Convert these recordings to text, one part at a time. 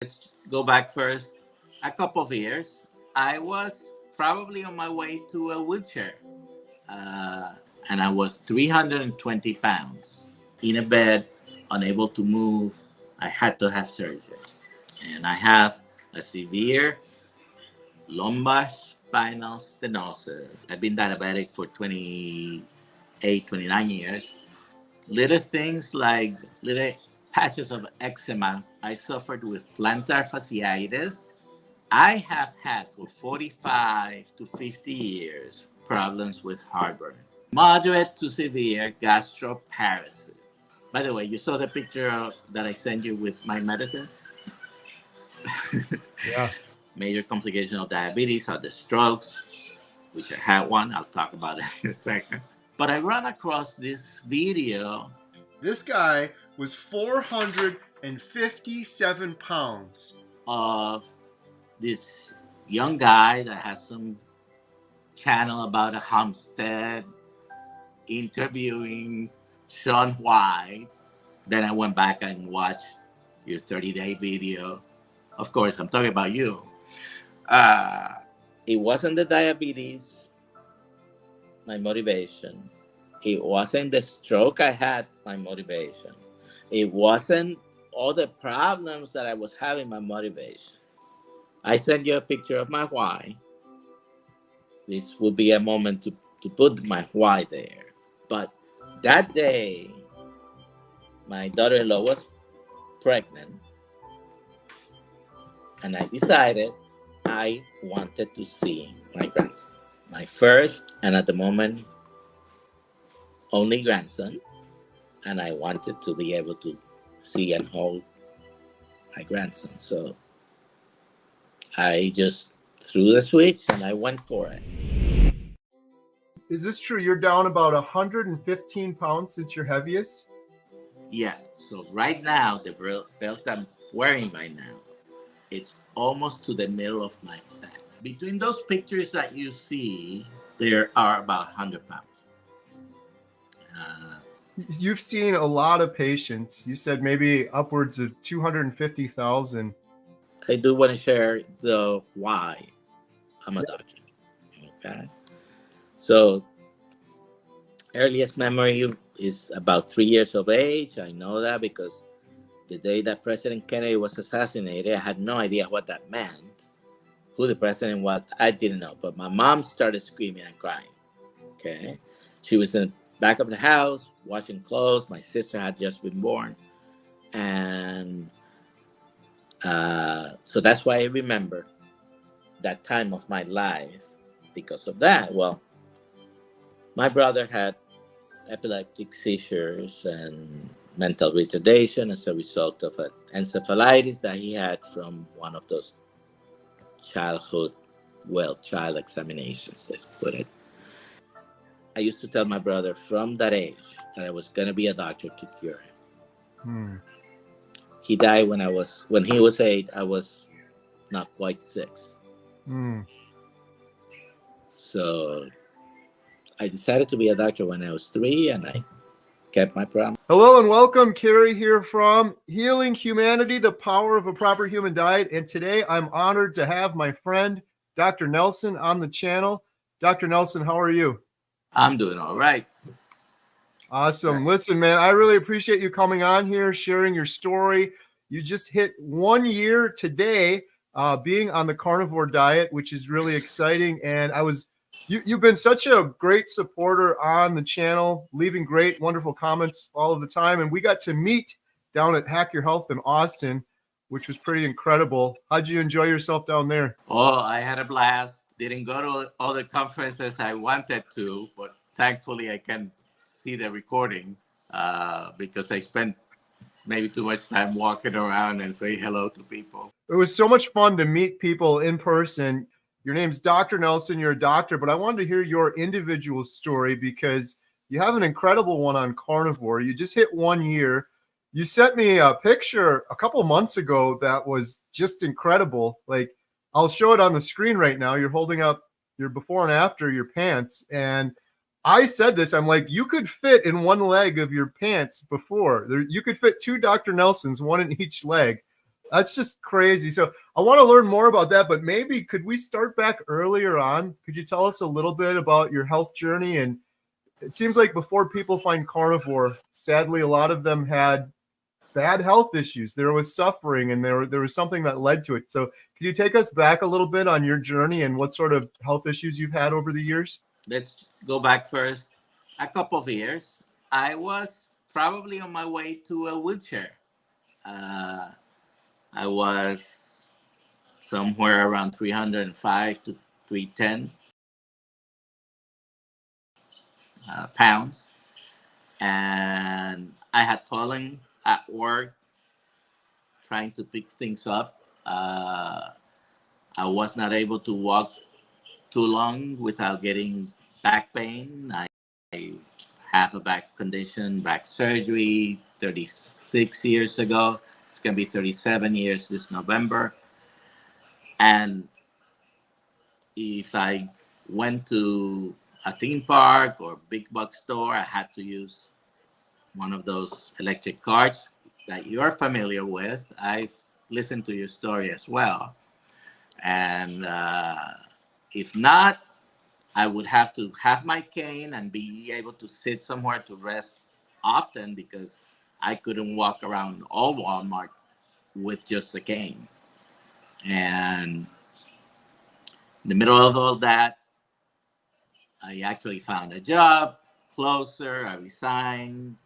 Let's go back first a couple of years. I was probably on my way to a wheelchair, uh, and I was 320 pounds in a bed, unable to move. I had to have surgery, and I have a severe lumbar spinal stenosis. I've been diabetic for 28, 29 years. Little things like little patches of eczema. I suffered with plantar fasciitis. I have had for 45 to 50 years problems with heartburn, moderate to severe gastroparesis. By the way, you saw the picture that I sent you with my medicines? Yeah. Major complication of diabetes are the strokes, which I had one. I'll talk about it in a second. But I ran across this video. This guy was 457 pounds. Of this young guy that has some channel about a homestead interviewing Sean White. Then I went back and watched your 30-day video. Of course, I'm talking about you. It wasn't the diabetes, my motivation. It wasn't the stroke I had, my motivation. It wasn't all the problems that I was having, my motivation. I sent you a picture of my why. This would be a moment to put my why there. But that day, my daughter-in-law was pregnant, and I decided I wanted to see my grandson. My first, and at the moment, only grandson. And I wanted to be able to see and hold my grandson. So I just threw the switch and I went for it. Is this true? You're down about 115 pounds since your heaviest? Yes. So right now, the belt I'm wearing right now, it's almost to the middle of my back. Between those pictures that you see, there are about 100 pounds. You've seen a lot of patients. You said maybe upwards of 250,000. I do want to share the why I'm a doctor. Okay. So, earliest memory is about 3 years of age. I know that because the day that President Kennedy was assassinated, I had no idea what that meant. Who the president was, I didn't know. But my mom started screaming and crying. Okay. She was in the back of the house washing clothes. My sister had just been born. And so that's why I remember that time of my life because of that. Well, my brother had epileptic seizures and mental retardation as a result of an encephalitis that he had from one of those child examinations, let's put it. I used to tell my brother from that age that I was going to be a doctor to cure him. He died when he was 8. I was not quite 6. So I decided to be a doctor when I was 3, and I kept my promise. Hello and welcome, Kerry here from Healing Humanity, the Power of a Proper Human Diet. And today I'm honored to have my friend, Dr. Nelson, on the channel. Dr. Nelson, how are you? I'm doing all right. Awesome. Listen, man, I really appreciate you coming on here, sharing your story. You just hit 1 year today being on the carnivore diet, which is really exciting. And you've been such a great supporter on the channel, leaving great, wonderful comments all of the time. And we got to meet down at Hack Your Health in Austin, which was pretty incredible. How'd you enjoy yourself down there? Oh, I had a blast. Didn't go to all the conferences I wanted to, but thankfully I can see the recording because I spent maybe too much time walking around and say hello to people. It was so much fun to meet people in person. Your name's Dr. Nelson. You're a doctor, but I wanted to hear your individual story because you have an incredible one on carnivore. You just hit 1 year. You sent me a picture a couple months ago that was just incredible. Like, I'll show it on the screen right now. You're holding up your before and after your pants. And I said this, I'm like, you could fit in one leg of your pants before. You could fit 2 Dr. Nelsons, one in each leg. That's just crazy. So I want to learn more about that, but maybe could we start back earlier on? Could you tell us a little bit about your health journey? And it seems like before people find carnivore, sadly, a lot of them had bad health issues. There was suffering, and there was something that led to it. So could you take us back a little bit on your journey and what sort of health issues you've had over the years? Let's go back first a couple of years. I was probably on my way to a wheelchair. Uh, I was somewhere around 305 to 310 pounds. And I had fallen at work trying to pick things up. I was not able to walk too long without getting back pain. I have a back condition, back surgery 36 years ago. It's going to be 37 years this November. And if I went to a theme park or big box store, I had to use one of those electric carts that you're familiar with. I've listened to your story as well. And if not, I would have to have my cane and be able to sit somewhere to rest often because I couldn't walk around all Walmart with just a cane. And in the middle of all that, I actually found a job closer. I resigned.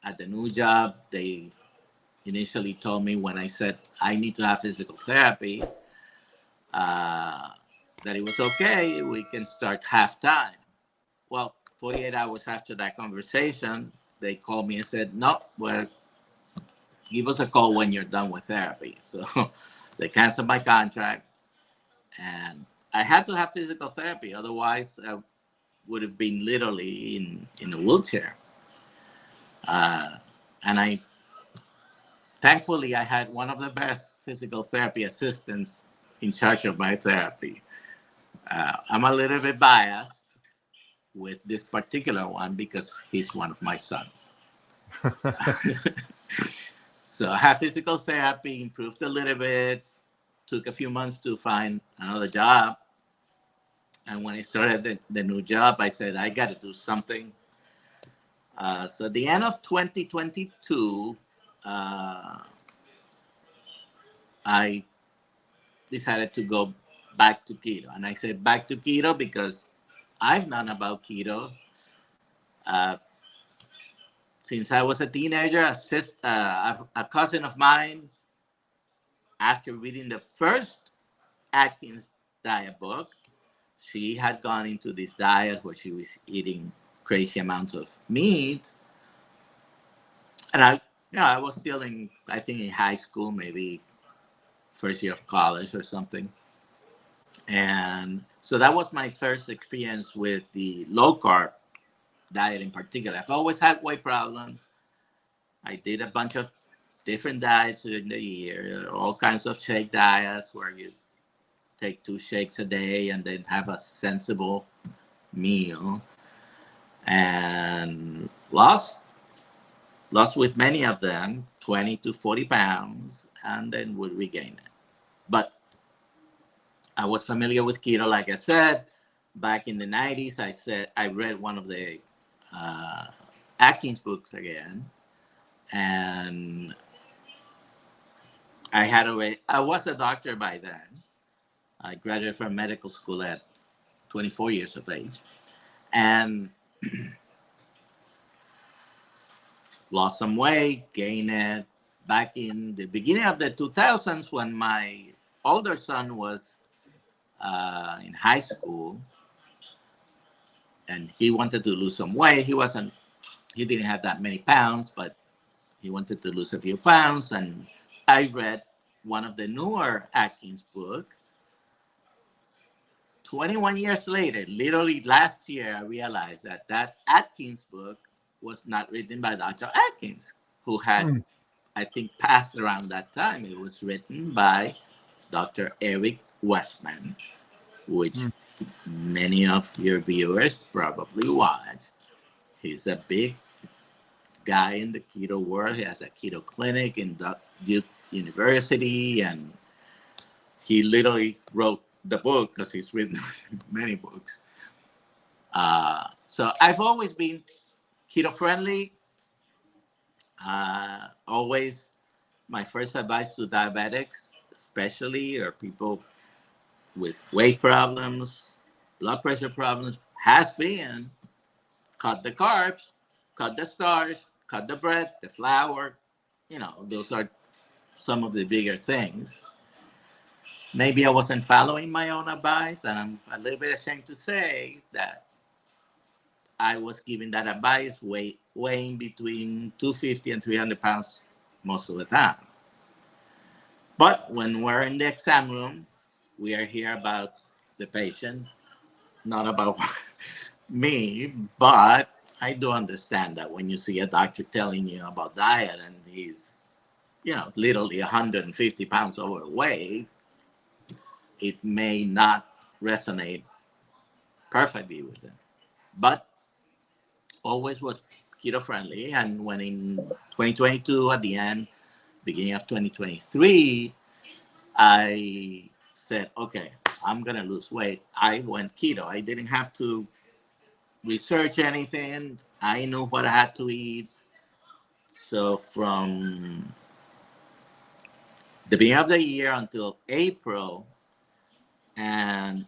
At the new job, they initially told me when I said I need to have physical therapy, that it was okay, we can start half time. Well, 48 hours after that conversation, they called me and said, no, well, give us a call when you're done with therapy. So they canceled my contract, and I had to have physical therapy. Otherwise, I would have been literally in a wheelchair. And thankfully, I had one of the best physical therapy assistants in charge of my therapy. I'm a little bit biased with this particular one because he's one of my sons. So I had physical therapy, improved a little bit, took a few months to find another job. And when I started the new job, I said, I got to do something. So at the end of 2022, I decided to go back to keto. And I said back to keto because I've known about keto since I was a teenager. A cousin of mine, after reading the first Atkins diet book, she had gone into this diet where she was eating crazy amounts of meat. And I was still I think in high school, maybe first year of college or something. And so that was my first experience with the low carb diet in particular. I've always had weight problems. I did a bunch of different diets during the year, all kinds of shake diets where you take 2 shakes a day and then have a sensible meal. And lost with many of them 20 to 40 pounds and then would regain it. But I was familiar with keto, like I said. Back in the 90s, I read one of the Atkins books again. And I was a doctor by then. I graduated from medical school at 24 years of age. And lost some weight, gained it. Back in the beginning of the 2000s, when my older son was in high school, and he wanted to lose some weight. He didn't have that many pounds, but he wanted to lose a few pounds. And I read one of the newer Atkins books. 21 years later, literally last year, I realized that Atkins book was not written by Dr. Atkins, who had, I think, passed around that time. It was written by Dr. Eric Westman, which many of your viewers probably watch. He's a big guy in the keto world. He has a keto clinic in university, and he literally wrote the book because he's written many books. So I've always been keto friendly. Always, my first advice to diabetics, especially, or people with weight problems, blood pressure problems, has been cut the carbs, cut the starch, cut the bread, the flour. Those are some of the bigger things. Maybe I wasn't following my own advice, and I'm a little bit ashamed to say that I was giving that advice weighing between 250 and 300 pounds most of the time. But when we're in the exam room, we are here about the patient, not about me. But I do understand that when you see a doctor telling you about diet and he's, literally 150 pounds overweight, it may not resonate perfectly with them. But always was keto friendly. And when in 2022, at the end, beginning of 2023, I said, okay, I'm going to lose weight. I went keto. I didn't have to research anything. I knew what I had to eat. So from the beginning of the year until April, and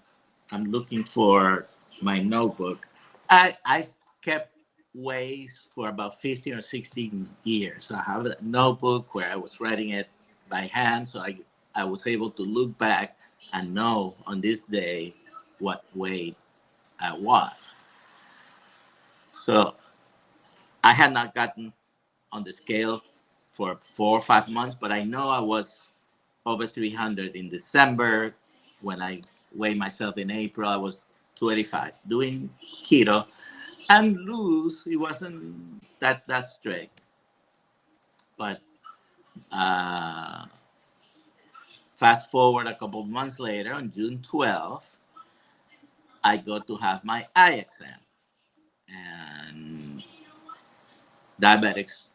I'm looking for my notebook, I've kept weighs for about 15 or 16 years. I have a notebook where I was writing it by hand, so I was able to look back and know on this day what weight I was. So I had not gotten on the scale for 4 or 5 months, but I know I was over 300 in December. When I weighed myself in April, I was 285 doing keto. And lose, it wasn't that strict. But fast forward a couple of months later, on June 12th, I go to have my eye exam. And diabetics,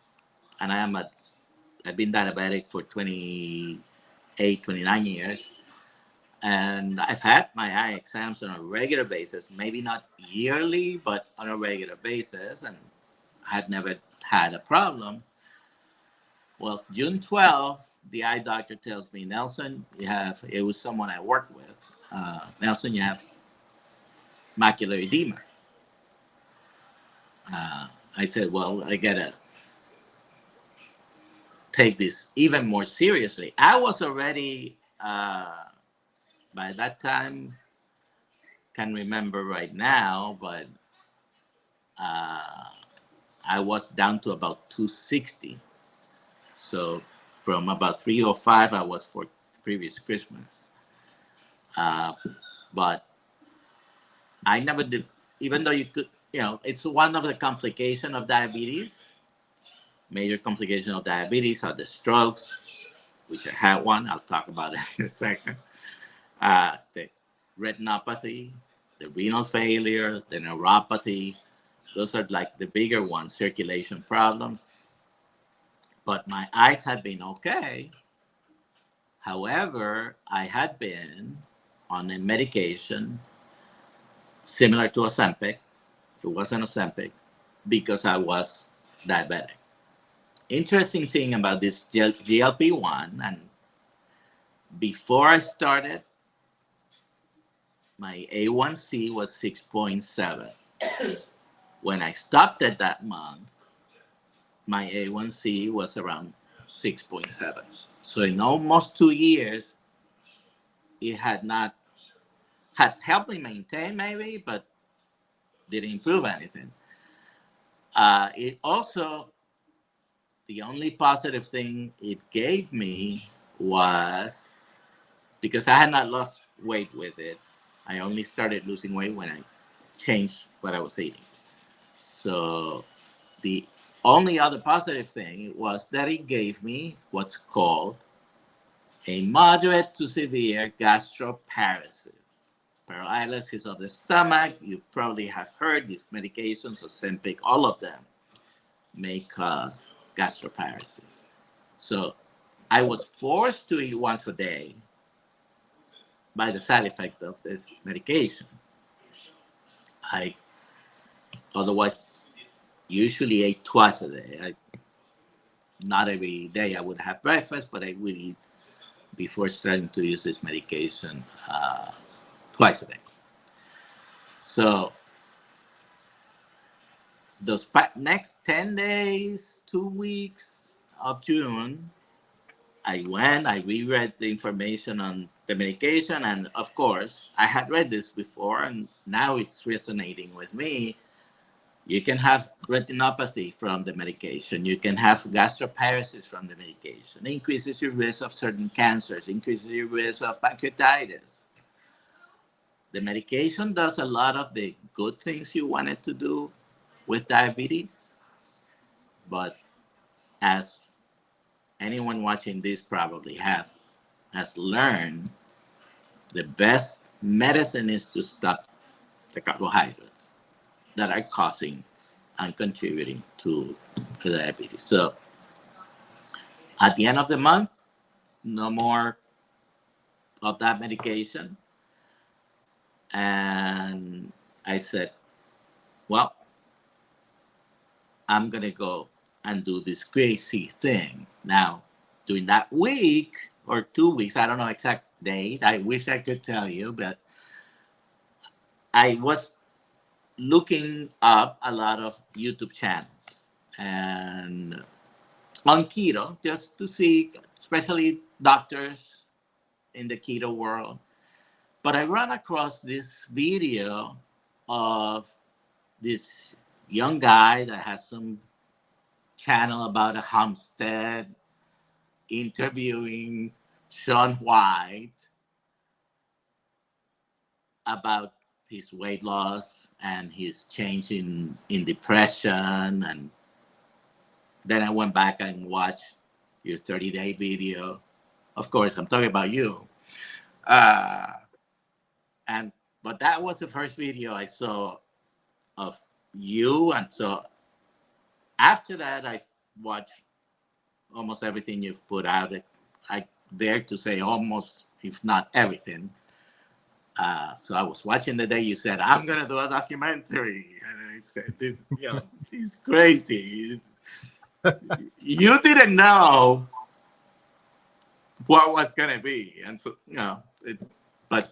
and I've been diabetic for 28, 29 years. And I've had my eye exams on a regular basis, maybe not yearly, but on a regular basis, and I had never had a problem. Well, June 12th, the eye doctor tells me, Nelson, it was someone I worked with, Nelson, you have macular edema. I said, well, I gotta take this even more seriously. I was already, by that time, can't remember right now, but I was down to about 260. So from about 305, I was for previous Christmas. But I never did, even though it's one of the complications of diabetes. Major complications of diabetes are the strokes, which I had one. I'll talk about it in a second. The retinopathy, the renal failure, the neuropathy. Those are like the bigger ones, circulation problems. But my eyes had been okay. However, I had been on a medication similar to Ozempic. It wasn't Ozempic because I was diabetic. Interesting thing about this GLP-1, and before I started, my A1C was 6.7. When I stopped it that month, my A1C was around 6.7. So in almost 2 years, it had helped me maintain maybe, but didn't improve anything. It also, the only positive thing it gave me was because I had not lost weight with it. I only started losing weight when I changed what I was eating. So the only other positive thing was that it gave me what's called a moderate to severe gastroparesis. Paralysis of the stomach. You probably have heard these medications, Ozempic, all of them may cause gastroparesis. So I was forced to eat once a day by the side effect of this medication. I otherwise usually ate twice a day. Not every day I would have breakfast, but I would eat before starting to use this medication twice a day. So those next 10 days, 2 weeks of June, I reread the information on the medication. And of course, I had read this before, and now it's resonating with me. You can have retinopathy from the medication. You can have gastroparesis from the medication. It increases your risk of certain cancers, increases your risk of pancreatitis. The medication does a lot of the good things you want it to do with diabetes, but as anyone watching this probably has learned, the best medicine is to stop the carbohydrates that are causing and contributing to diabetes. So at the end of the month, no more of that medication. And I said, well, I'm going to go and do this crazy thing. Now, during that week or 2 weeks, I don't know exact date, I wish I could tell you, but I was looking up a lot of YouTube channels and on keto, just to see, especially doctors in the keto world. But I ran across this video of this young guy that has some channel about a homestead interviewing Sean White about his weight loss and his change in depression. And then I went back and watched your 30-day video. Of course, I'm talking about you. But that was the first video I saw of you. And so after that, I watched almost everything you've put out. I dare to say almost, if not everything. So I was watching the day you said, I'm going to do a documentary. And I said, he's crazy. You didn't know what was going to be. And so, but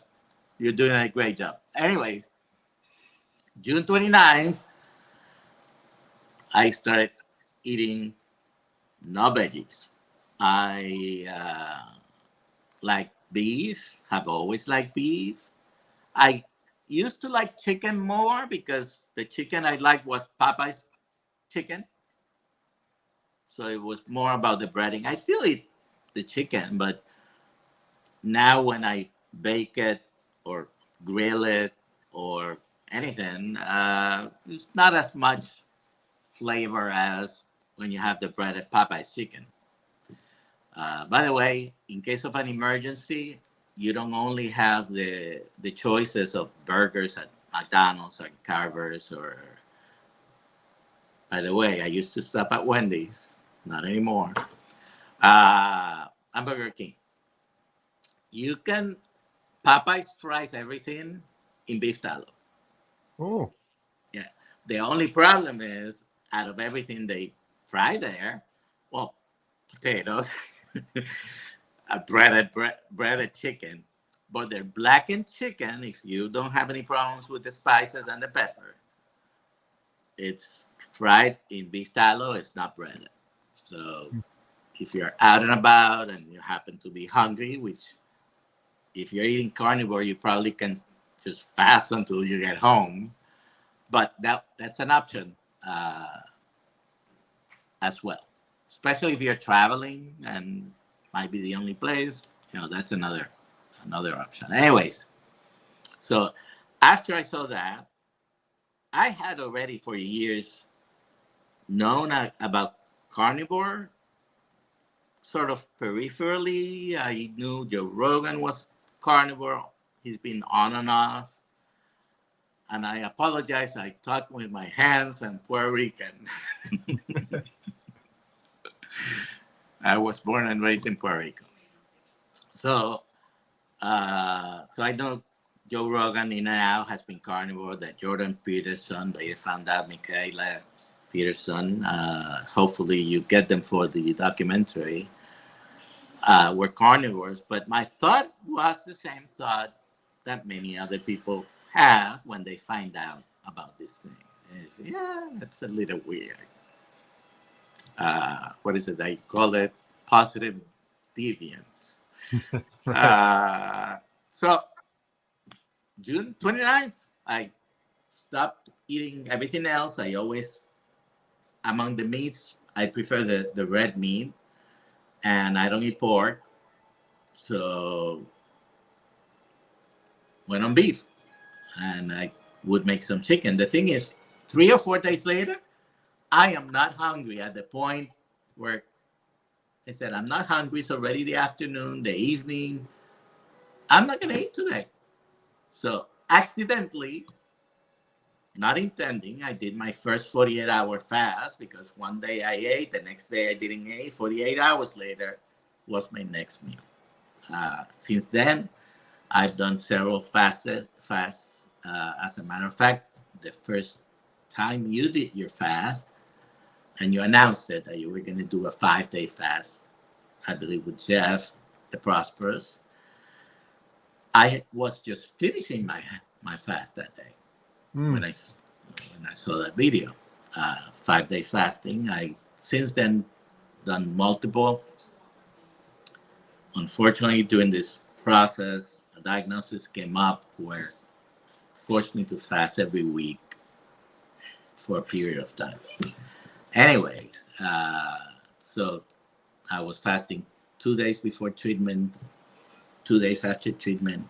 you're doing a great job. Anyways, June 29th, I started eating no veggies. I like beef, have always liked beef. I used to like chicken more because the chicken I liked was Popeye's chicken. So it was more about the breading. I still eat the chicken, but now when I bake it or grill it or anything, it's not as much flavor as when you have the breaded Popeye's chicken. By the way, in case of an emergency, you don't only have the choices of burgers at McDonald's or Carver's or, by the way, I used to stop at Wendy's, not anymore, and Burger King. You can, Popeyes fries everything in beef tallow. Oh. Yeah. The only problem is, out of everything they fry there, well, potatoes, a breaded chicken, but their blackened chicken, if you don't have any problems with the spices and the pepper, it's fried in beef tallow, it's not breaded. So if you're out and about and you happen to be hungry, which if you're eating carnivore, you probably can just fast until you get home. But that's an option as well, especially if you're traveling and might be the only place. That's another option. Anyways, so after I saw that, I had already for years known about carnivore, sort of peripherally. I knew Joe Rogan was carnivore. He's been on and off. And I apologize. I talk with my hands and Puerto Rican. I was born and raised in Puerto Rico. So, so I know Joe Rogan in and out has been carnivore. That Jordan Peterson, later found out Michaela Peterson. Hopefully, you get them for the documentary. Were carnivores, but my thought was the same thought that many other people have when they find out about this thing. Yeah, that's a little weird. What is it? They call it positive deviance. So June 29th, I stopped eating everything else. I always, among the meats, I prefer the red meat, and I don't eat pork. So went on beef, and I would make some chicken. The thing is, 3 or 4 days later, I am not hungry at the point where I said, I'm not hungry. It's already the afternoon, the evening. I'm not going to eat today. So accidentally, not intending, I did my first 48-hour fast because one day I ate, the next day I didn't eat. 48 hours later was my next meal. Since then, I've done several fasts. As a matter of fact, the first time you did your fast and you announced it that you were going to do a 5-day fast, I believe with Jeff, the Prosperous, I was just finishing my fast that day when I saw that video. 5-day fasting. I since then done multiple. Unfortunately, during this process, a diagnosis came up where forced me to fast every week for a period of time. Anyways, so I was fasting 2 days before treatment, 2 days after treatment,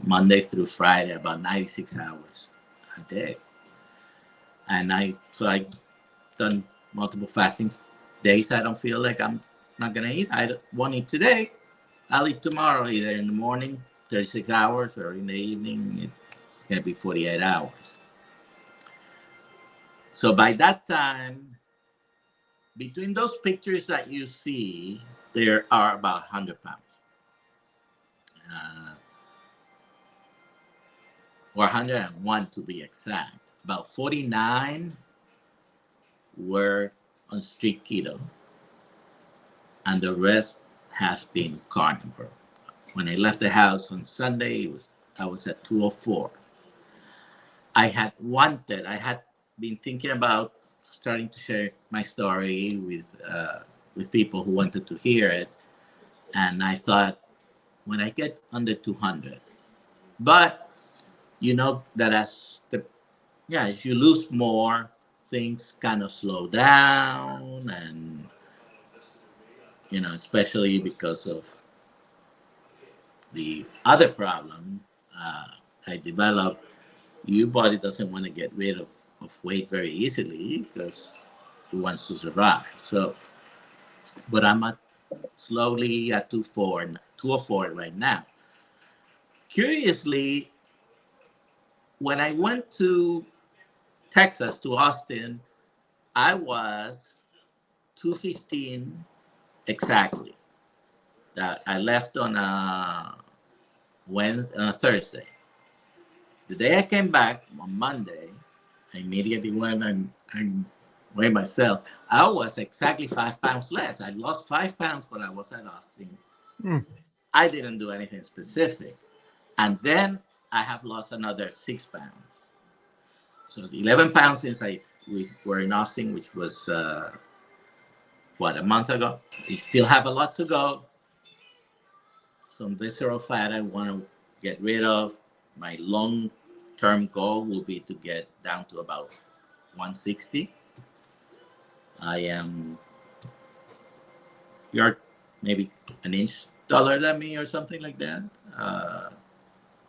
Monday through Friday, about 96 hours a day. And so I done multiple fastings. Days I don't feel like I'm not gonna eat. I won't eat today. I'll eat tomorrow, either in the morning, 36 hours, or in the evening, it's gonna be 48 hours. So by that time, between those pictures that you see, there are about 100 pounds. Or 101 to be exact. About 49 were on strict keto, and the rest has been carnivore. When I left the house on Sunday, I was at 204. I had been thinking about starting to share my story with people who wanted to hear it, and I thought, when I get under 200, but you know that as you lose more, things kind of slow down, and especially because of the other problem I developed. Your body doesn't want to get rid of weight very easily because it wants to survive. So, but I'm slowly at 204 right now. Curiously, when I went to Texas, to Austin, I was 215 exactly. I left on a Thursday. The day I came back on Monday, I immediately went and weighed myself. I was exactly 5 pounds less. I lost 5 pounds when I was at Austin. I didn't do anything specific. And then I have lost another 6 pounds. So the 11 pounds since we were in Austin, which was, a month ago. We still have a lot to go. Some visceral fat I want to get rid of. My long-term goal will be to get down to about 160. You're maybe an inch taller than me or something like that.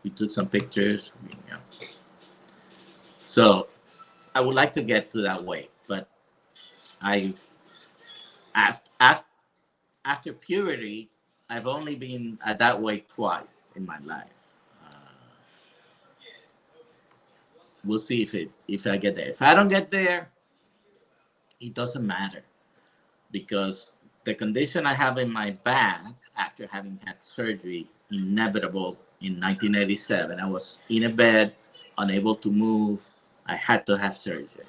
We took some pictures. So I would like to get to that weight, but after puberty, I've only been at that weight twice in my life. We'll see if I get there. If I don't get there, it doesn't matter, because the condition I have in my back after having had surgery, inevitable in 1987. I was in a bed, unable to move. I had to have surgery.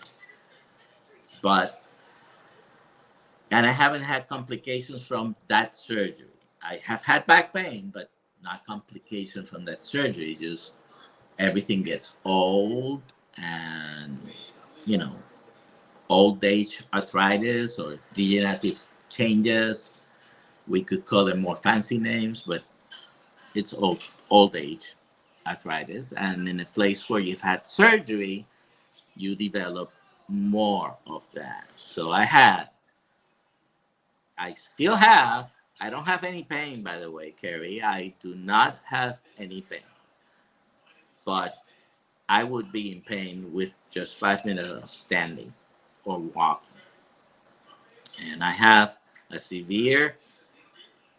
And I haven't had complications from that surgery. I have had back pain, but not complications from that surgery. Just everything gets old and, you know, old age arthritis or degenerative changes. We could call them more fancy names, but it's old age arthritis. And in a place where you've had surgery, you develop more of that. So I still have, I don't have any pain, by the way, Kerry. I do not have any pain. But I would be in pain with just 5 minutes of standing or walking. And I have a severe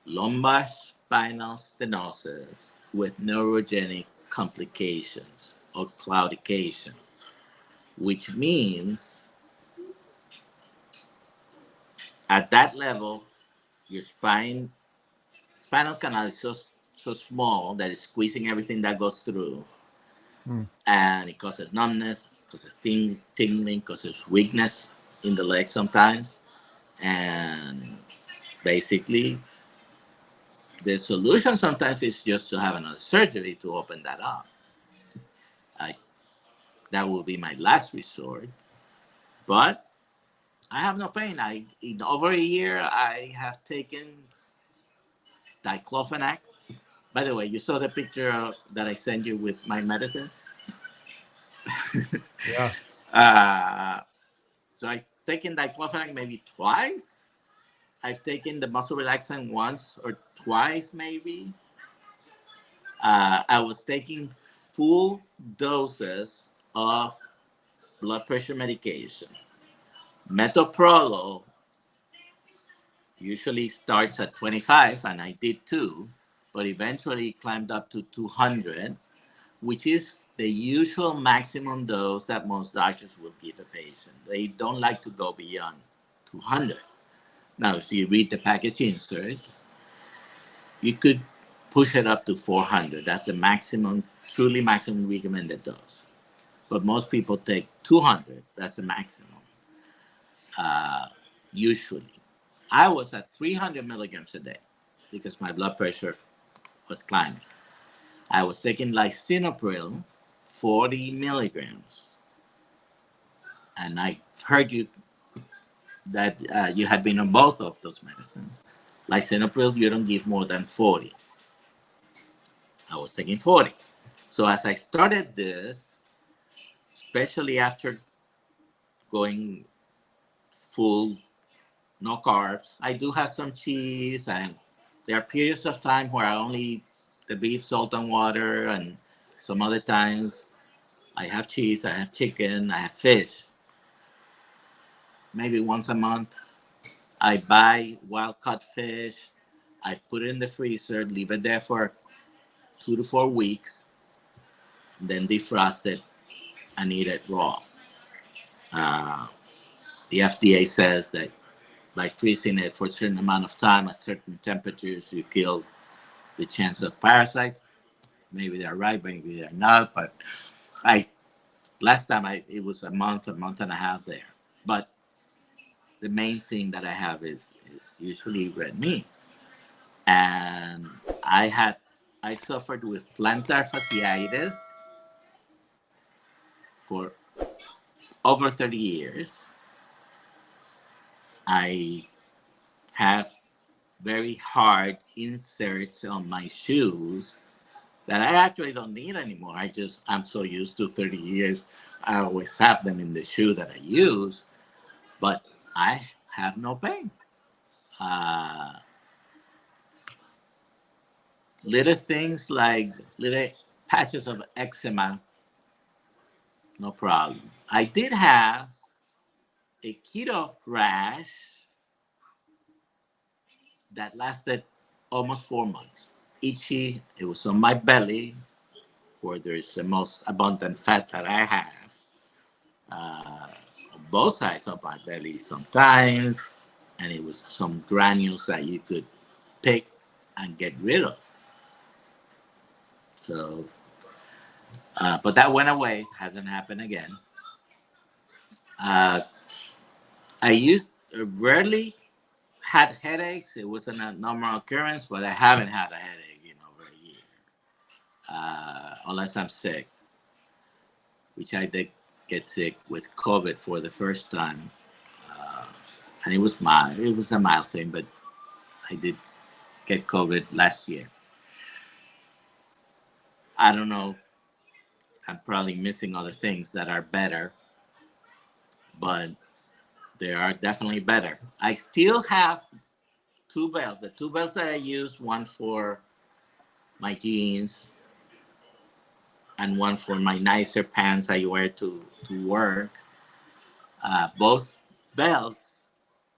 lumbar spinal stenosis with neurogenic complications or claudication, which means at that level, your spinal canal is so small that it's squeezing everything that goes through. And it causes numbness, causes tingling, causes weakness in the leg sometimes. And basically, the solution sometimes is just to have another surgery to open that up. That will be my last resort. But I have no pain. In over a year, I have taken diclofenac. By the way, you saw the picture that I sent you with my medicines? Yeah. So I've taken diclofenac maybe twice. I've taken the muscle relaxant once or twice, maybe. I was taking full doses of blood pressure medication. Metoprolol usually starts at 25, and I did too, but eventually climbed up to 200, which is the usual maximum dose that most doctors will give a patient. They don't like to go beyond 200. Now, if you read the package insert, you could push it up to 400. That's the maximum, truly maximum recommended dose. But most people take 200. That's the maximum, usually. I was at 300 milligrams a day because my blood pressure was climbing. I was taking lisinopril, 40 milligrams. And I heard you that you had been on both of those medicines. Lisinopril, you don't give more than 40. I was taking 40. So as I started this, especially after going full, no carbs, I do have some cheese, and there are periods of time where I only eat the beef, salt, and water, and some other times I have cheese, I have chicken, I have fish. Maybe once a month, I buy wild-caught fish, I put it in the freezer, leave it there for 2 to 4 weeks, then defrost it and eat it raw. The FDA says that by freezing it for a certain amount of time at certain temperatures, you kill the chance of parasites. Maybe they're right, maybe they're not. But last time it was a month and a half there. But the main thing that I have is usually red meat, and I suffered with plantar fasciitis for over 30 years. I have very hard inserts on my shoes that I actually don't need anymore. I'm so used to 30 years. I always have them in the shoe that I use, but I have no pain. Little things like little patches of eczema, no problem. I did have a keto rash that lasted almost 4 months. Itchy, it was on my belly, where there's the most abundant fat that I have. On both sides of my belly sometimes. and it was some granules that you could pick and get rid of. So, but that went away. Hasn't happened again. Uh, I used rarely had headaches. It wasn't a normal occurrence, but I haven't had a headache in over a year, unless I'm sick, which I did get sick with COVID for the first time, uh, and it was mild. It was a mild thing, but I did get COVID last year. I don't know. I'm probably missing other things that are better, but they are definitely better. I still have two belts. The two belts that I use, one for my jeans and one for my nicer pants I wear to work. Both belts,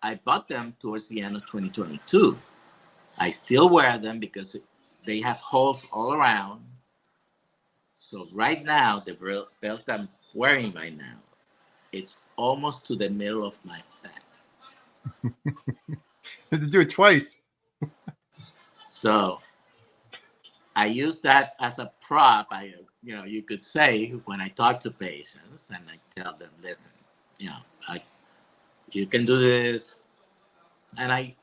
I bought them towards the end of 2022. I still wear them because they have holes all around. So right now, the belt I'm wearing right now, it's almost to the middle of my back. You had to do it twice. So I use that as a prop. You could say when I talk to patients and I tell them, listen, you can do this, and I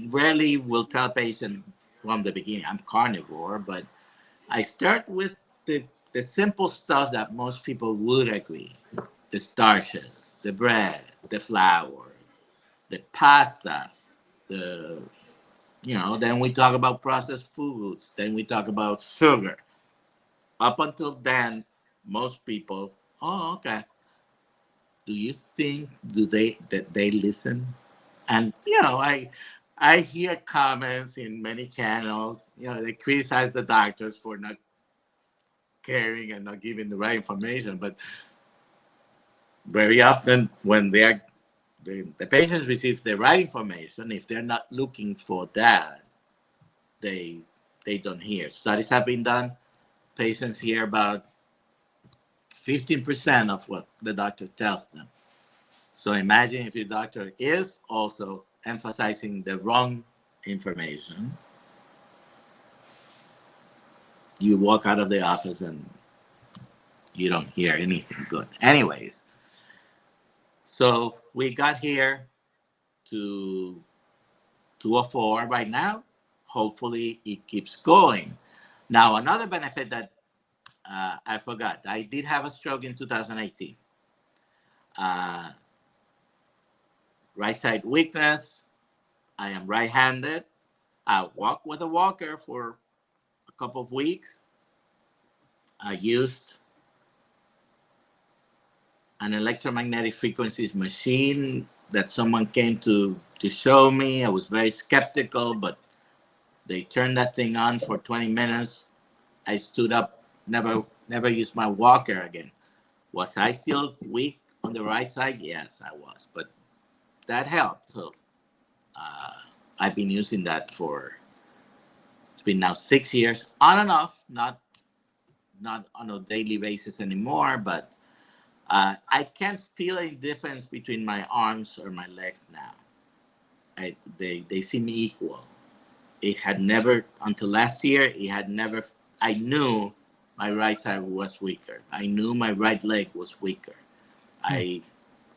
rarely will tell patients from the beginning I'm carnivore, but I start with the simple stuff that most people would agree: the starches, the bread, the flour, the pastas, the then we talk about processed foods, then we talk about sugar. Up until then, most people, oh, okay. Do you think that they listen? And I hear comments in many channels. They criticize the doctors for not caring and not giving the right information. But very often, when the patients receive the right information, if they're not looking for that, they don't hear. Studies have been done. Patients hear about 15% of what the doctor tells them. So imagine if your doctor is also emphasizing the wrong information, you walk out of the office and you don't hear anything good. Anyways, so we got here to 204 right now. Hopefully it keeps going. Now, another benefit that I forgot, I did have a stroke in 2018. Right side weakness. I am right-handed. I walk with a walker for a couple of weeks. I used an electromagnetic frequencies machine that someone came to show me. I was very skeptical, but they turned that thing on for 20 minutes. I stood up, never used my walker again. Was I still weak on the right side? Yes, I was, but that helped. So I've been using that it's been now 6 years, on and off, not on a daily basis anymore, but I can't feel any difference between my arms or my legs now. They seem equal. It had never, until last year, I knew my right side was weaker. I knew my right leg was weaker. I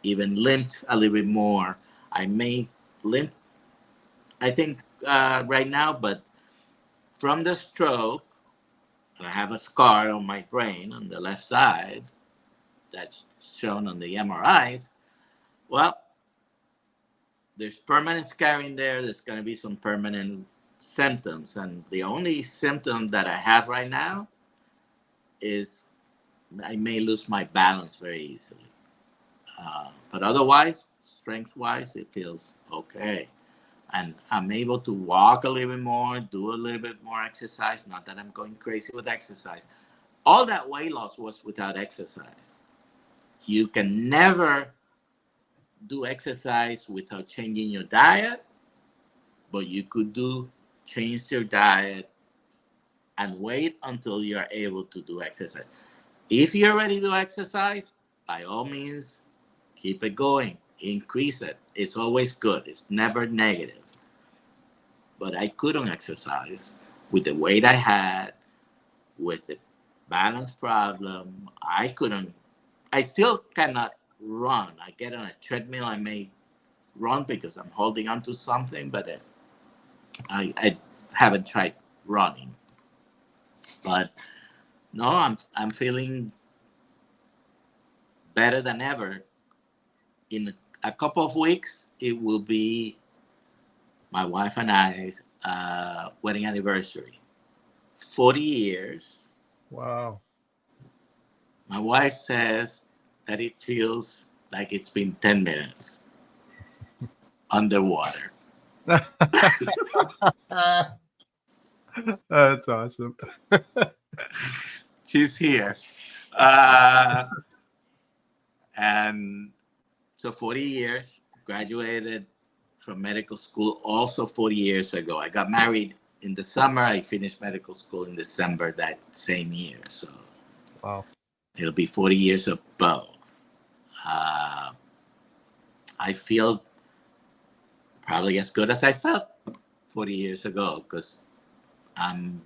even limped a little bit more. I may limp, I think, right now, but from the stroke, I have a scar on my brain on the left side that's shown on the MRIs. Well, there's permanent scarring there. There's going to be some permanent symptoms. And the only symptom that I have right now is I may lose my balance very easily. But otherwise, strength-wise, it feels okay. And I'm able to walk a little bit more, do a little bit more exercise. Not that I'm going crazy with exercise. All that weight loss was without exercise. You can never do exercise without changing your diet, but you could change your diet and wait until you're able to do exercise. If you're ready to exercise, by all means, keep it going. increase it. It's always good. It's never negative. But I couldn't exercise with the weight I had, with the balance problem. I still cannot run. I get on a treadmill, I may run because I'm holding on to something, but I haven't tried running. But no, I'm feeling better than ever. In a couple of weeks, it will be my wife and I's wedding anniversary. 40 years. Wow. My wife says that it feels like it's been 10 minutes underwater. That's awesome. She's here. And so 40 years, graduated from medical school also 40 years ago. I got married in the summer. I finished medical school in December that same year. So wow. It'll be 40 years of both. I feel probably as good as I felt 40 years ago because I'm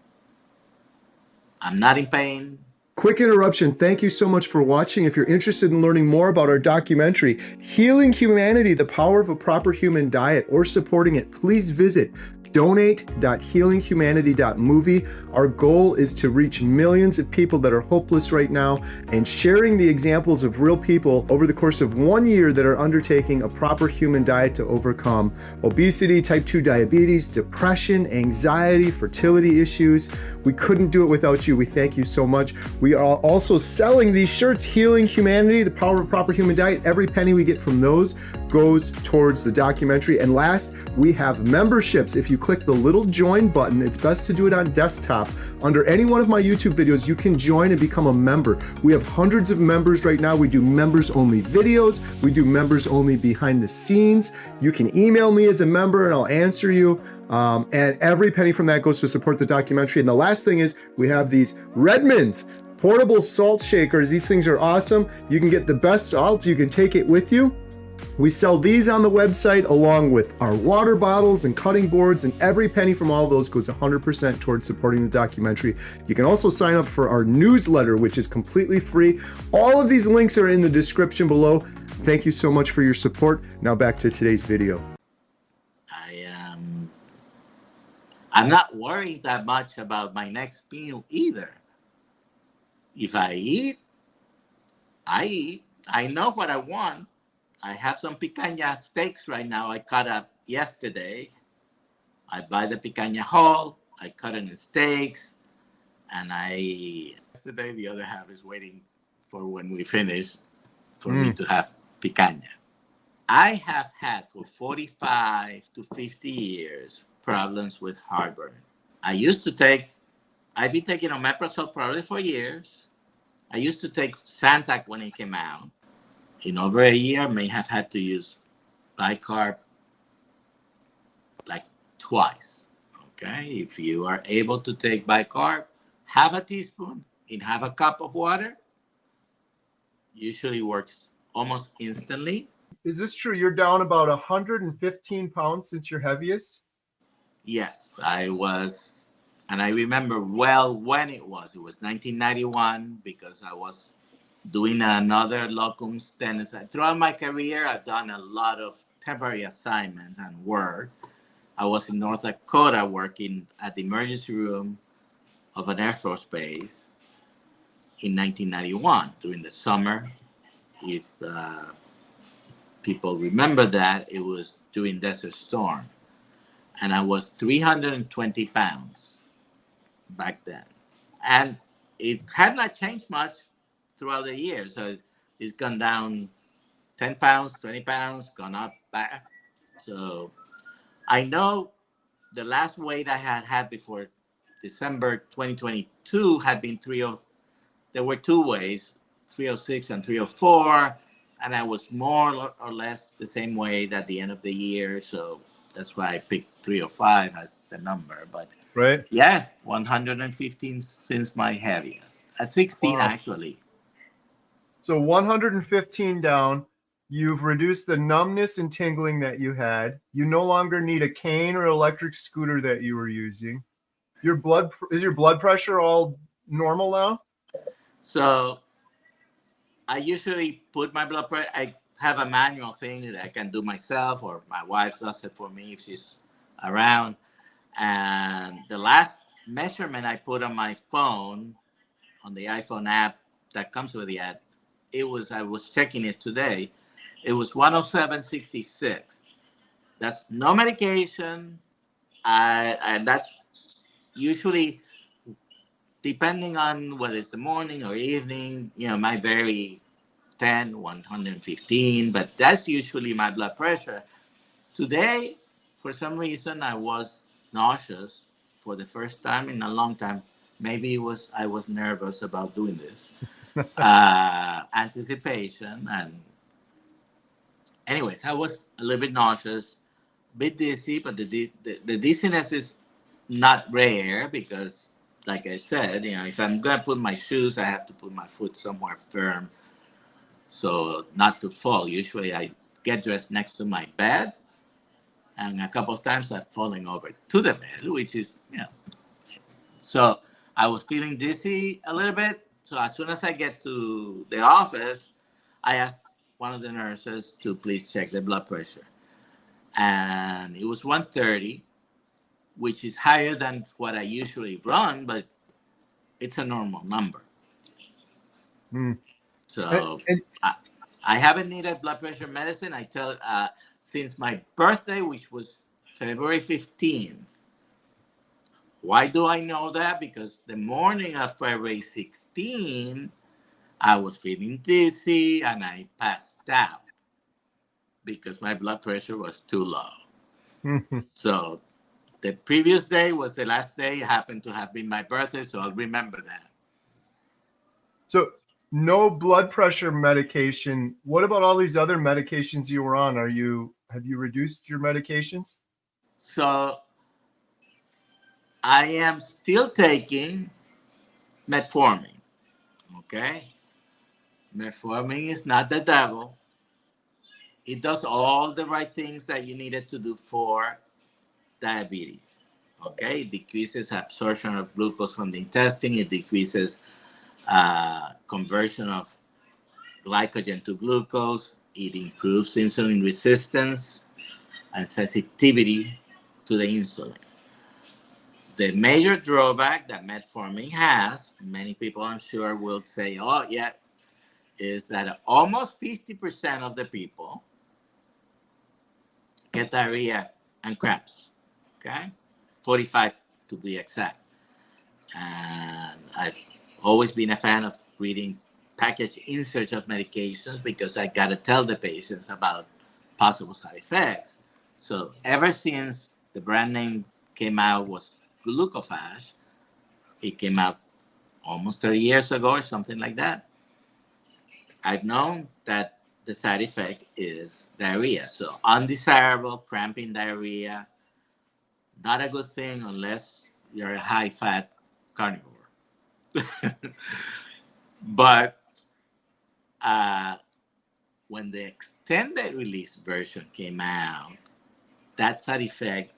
not in pain. Quick interruption. Thank you so much for watching. If you're interested in learning more about our documentary, Healing Humanity, The Power of a Proper Human Diet, or supporting it, please visit donate.healinghumanity.movie. Our goal is to reach millions of people that are hopeless right now and sharing the examples of real people over the course of 1 year that are undertaking a proper human diet to overcome obesity, type 2 diabetes, depression, anxiety, fertility issues. We couldn't do it without you. We thank you so much. We are also selling these shirts, Healing Humanity, The Power of a Proper Human Diet. Every penny we get from those goes towards the documentary. And last, we have memberships. If you click the little join button, it's best to do it on desktop. Under any one of my YouTube videos, you can join and become a member. We have hundreds of members right now. We do members only videos. We do members only behind the scenes. You can email me as a member and I'll answer you. And every penny from that goes to support the documentary. And the last thing is we have these Redmond's portable salt shakers. These things are awesome. You can get the best salt. You can take it with you. We sell these on the website along with our water bottles and cutting boards, and every penny from all of those goes 100% towards supporting the documentary. You can also sign up for our newsletter, which is completely free. All of these links are in the description below. Thank you so much for your support. Now back to today's video. I'm not worried that much about my next meal either. If I eat, I eat. I know what I want. I have some picanha steaks right now I cut up yesterday. I buy the picanha whole, I cut it in steaks, and yesterday the other half is waiting for when we finish for me to have picanha. I have had for 45 to 50 years problems with heartburn. I've been taking omeprazole probably for years. I used to take Zantac when it came out. In over a year, I may have had to use bicarb like twice. Okay, if you are able to take bicarb, half a teaspoon in half a cup of water, usually works almost instantly. Is this true? You're down about 115 pounds since your heaviest? Yes, I was, and I remember well when it was. It was 1991 because I was doing another locum tenens. Throughout my career, I've done a lot of temporary assignments and work. I was in North Dakota working at the emergency room of an Air Force base in 1991 during the summer. If people remember that, it was during Desert Storm. And I was 320 pounds back then. And it had not changed much throughout the years. So it's gone down 10 pounds, 20 pounds, gone up, back. So I know the last weight I had before December 2022 had been there were two weights, 306 and 304. And I was more or less the same weight at the end of the year. So that's why I picked 305 as the number. But right, yeah, 115 since my heaviest. At 16, wow. actually. So 115 down. You've reduced the numbness and tingling that you had. You no longer need a cane or electric scooter that you were using. Is your blood pressure all normal now? So I usually put my blood pressure. I have a manual thing that I can do myself, or my wife does it for me if she's around. And the last measurement I put on my phone, on the iPhone app that comes with the app, I was checking it today. It was 107.66. That's no medication. And that's usually, depending on whether it's the morning or evening, might vary 10, 115, but that's usually my blood pressure. Today, for some reason, I was nauseous for the first time in a long time. Maybe I was nervous about doing this. Anticipation. And anyways, I was a little bit nauseous, a bit dizzy, but the dizziness is not rare because, like I said, if I'm going to put my shoes, I have to put my foot somewhere firm so not to fall. Usually I get dressed next to my bed, and a couple of times I've fallen over to the bed, which is, So I was feeling dizzy a little bit. So as soon as I get to the office, I asked one of the nurses to please check the blood pressure. And it was 130, which is higher than what I usually run, but it's a normal number. So I haven't needed blood pressure medicine. Since my birthday, which was February 15th. Why do I know that? Because the morning of February 16th, I was feeling dizzy and I passed out because my blood pressure was too low. So the previous day was the last day. It happened to have been my birthday, so I'll remember that. So no blood pressure medication. What about all these other medications you were on? Have you reduced your medications? So I am still taking metformin. Okay? Metformin is not the devil. It does all the right things that you needed to do for diabetes. Okay? It decreases absorption of glucose from the intestine. It decreases conversion of glycogen to glucose. It improves insulin resistance and sensitivity to the insulin. The major drawback that metformin has, many people I'm sure will say, oh, yeah, is that almost 50% of the people get diarrhea and cramps, okay? 45 to be exact. And I've always been a fan of reading package inserts of medications because I got to tell the patients about possible side effects. So ever since the brand name came out was Glucophage, it came out almost 30 years ago or something like that. I've known that the side effect is diarrhea. So undesirable cramping diarrhea, not a good thing unless you're a high-fat carnivore. But when the extended release version came out, that side effect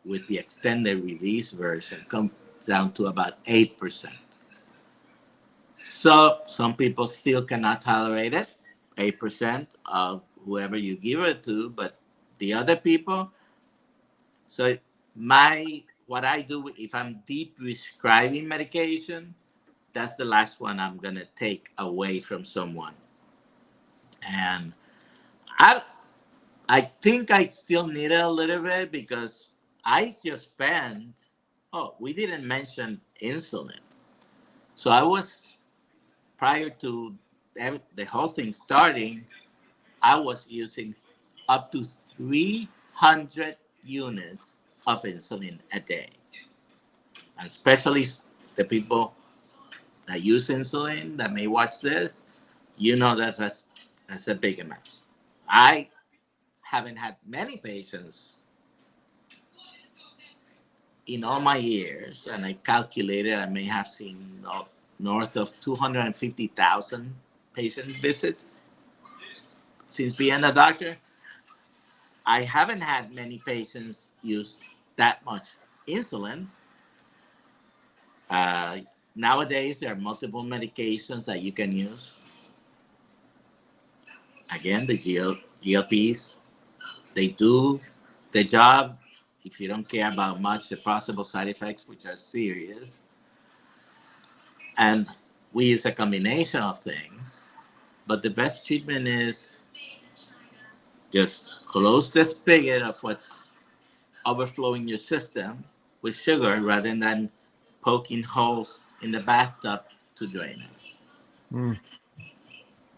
with the extended release version comes down to about 8%. So some people still cannot tolerate it, 8% of whoever you give it to, but the other people. So what I do if I'm deep prescribing medication, that's the last one I'm gonna take away from someone. And I think I still need it a little bit because I just spent. Oh, we didn't mention insulin. So I was, prior to the whole thing starting, I was using up to 300 units of insulin a day. And especially the people that use insulin that may watch this, that's a big amount. I haven't had many patients in all my years, and I calculated I may have seen north of 250,000 patient visits since being a doctor, I haven't had many patients use that much insulin. Uh, Nowadays, there are multiple medications that you can use. Again, the GLPs, they do the job if you don't care about much the possible side effects, which are serious. And we use a combination of things, but the best treatment is just close the spigot of what's overflowing your system with sugar rather than poking holes in the bathtub to drain it. Mm.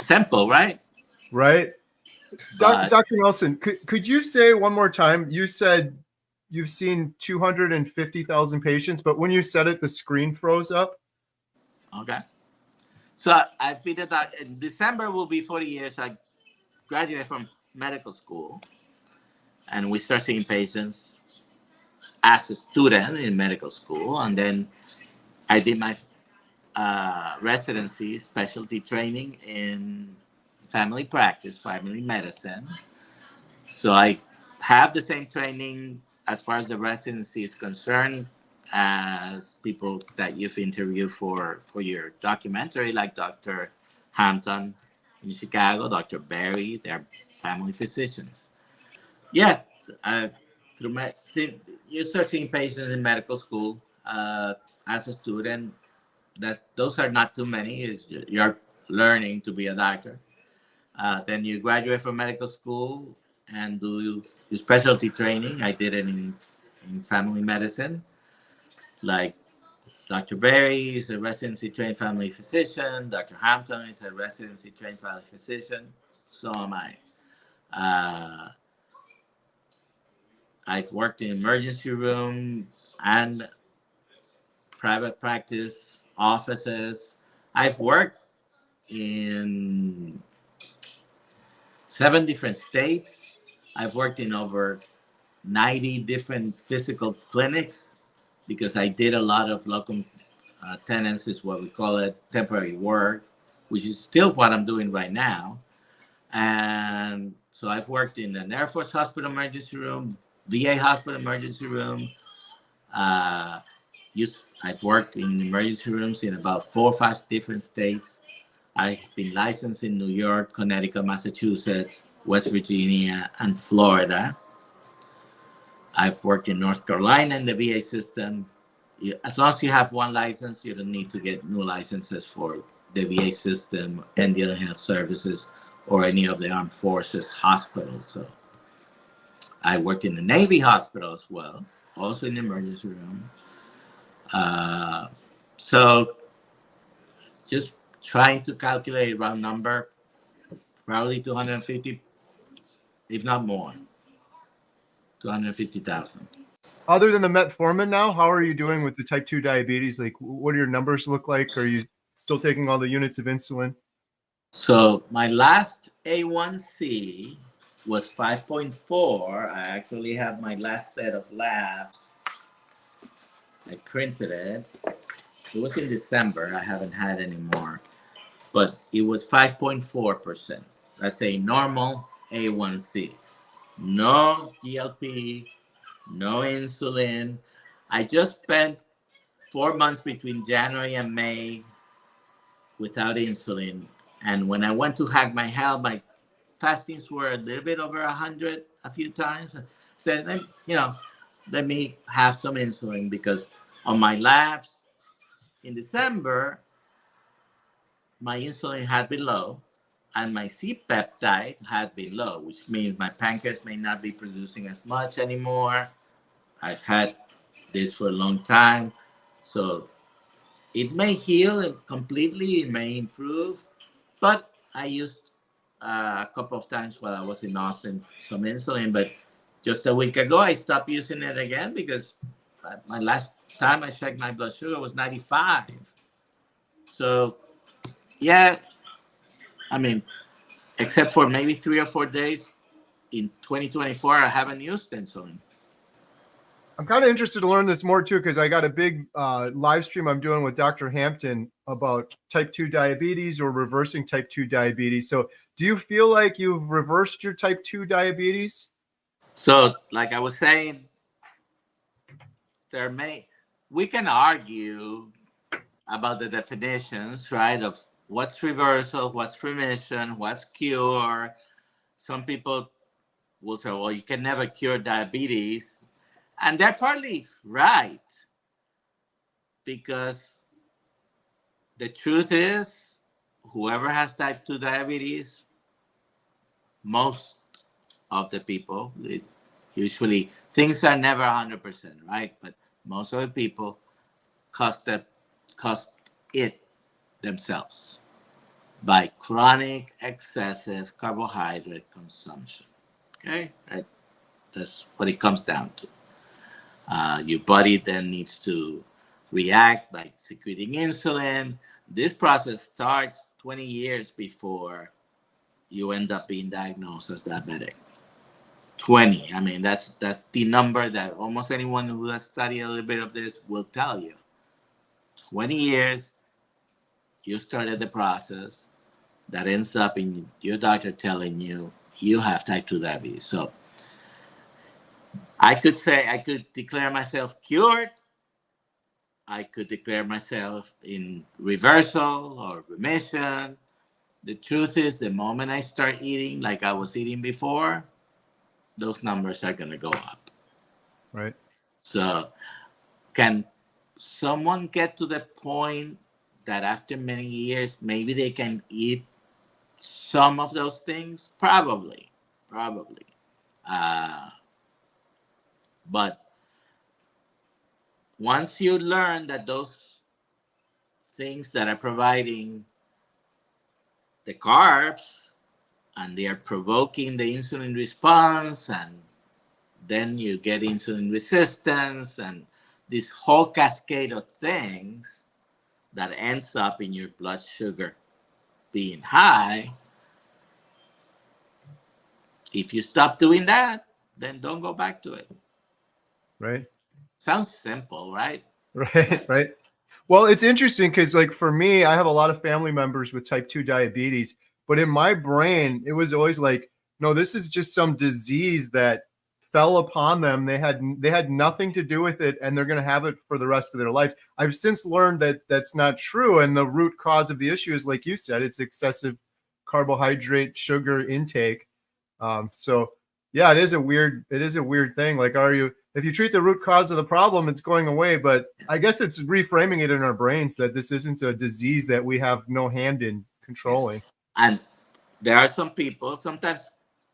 Simple, right? Right. But Dr. Nelson, could you say one more time? You said you've seen 250,000 patients, but when you said it, the screen froze up. okay. So I've been a doctor. In December will be 40 years. I graduated from medical school, and we start seeing patients as a student in medical school, and then I did my residency, specialty training in family practice, family medicine. So I have the same training as far as the residency is concerned as people that you've interviewed for your documentary, like Dr. Hampton in Chicago, Dr. Berry, they're family physicians. Yeah, through you start seeing patients in medical school as a student. Those are not too many. You're learning to be a doctor. Then you graduate from medical school and do your specialty training. I did it in family medicine. Like Dr. Berry is a residency trained family physician. Dr. Hampton is a residency trained family physician. So am I. I've worked in emergency room and private practice offices. I've worked in 7 different states. I've worked in over 90 different physical clinics because I did a lot of locum tenens, is what we call it, temporary work, which is still what I'm doing right now. And so I've worked in an Air Force hospital emergency room, VA hospital emergency room. I've worked in emergency rooms in about 4 or 5 different states. I've been licensed in New York, Connecticut, Massachusetts, West Virginia, and Florida. I've worked in North Carolina in the VA system. As long as you have one license, you don't need to get new licenses for the VA system, Indian Health Services, or any of the armed forces hospitals. So I worked in the Navy hospital as well, also in the emergency room. So just trying to calculate a round number, probably 250, if not more, 250,000. Other than the metformin now, how are you doing with the type 2 diabetes? Like, what do your numbers look like? Are you still taking all the units of insulin? So my last A1C was 5.4. I actually have my last set of labs. I printed it. It was in December. I haven't had any more. But it was 5.4%. That's a normal A1C. No GLP, no insulin. I just spent 4 months between January and May without insulin. And when I went to hack my health, my fastings were a little bit over 100 a few times. I said, let me have some insulin, because on my labs in December, my insulin had been low and my C-peptide had been low, which means my pancreas may not be producing as much anymore. I've had this for a long time. So it may heal completely, it may improve, but I used a couple of times while I was in Austin some insulin, but just a week ago I stopped using it again because my last time I checked my blood sugar was 95. So yeah, I mean, except for maybe 3 or 4 days in 2024, I haven't used insulin. I'm kind of interested to learn this more too, because I got a big live stream I'm doing with Dr. Hampton about type 2 diabetes or reversing type 2 diabetes. So Do you feel like you've reversed your type 2 diabetes? So, like I was saying, there are many, we can argue about the definitions, right, of what's reversal, what's remission, what's cure. Some people will say, well, you can never cure diabetes. And they're partly right, because the truth is, whoever has type 2 diabetes, most of the people, is usually, things are never 100%, right? But most of the people caused it themselves by chronic excessive carbohydrate consumption. Okay, that's what it comes down to. Your body then needs to react by secreting insulin. This process starts 20 years before you end up being diagnosed as diabetic. 20. I mean, that's the number that almost anyone who has studied a little bit of this will tell you. 20 years, you started the process that ends up in your doctor telling you you have type 2 diabetes. So I could say, I could declare myself cured. I could declare myself in reversal or remission. The truth is, the moment I start eating like I was eating before, those numbers are going to go up. Right. So can someone get to the point that after many years, maybe they can eat some of those things? Probably. But once you learn that those things that are providing the carbs and they are provoking the insulin response, and then you get insulin resistance and this whole cascade of things that ends up in your blood sugar being high. If you stop doing that, then don't go back to it. Right. Sounds simple, right? Right. Right. Well, it's interesting because, like, for me, I have a lot of family members with type 2 diabetes, but in my brain, it was always like, no, this is just some disease that fell upon them. They had nothing to do with it, and they're going to have it for the rest of their lives. I've since learned that that's not true, and the root cause of the issue is, like you said, it's excessive carbohydrate, sugar intake. So yeah, it is a weird thing. Like, if you treat the root cause of the problem, it's going away. But I guess it's reframing it in our brains that this isn't a disease that we have no hand in controlling. Yes. And there are some people, sometimes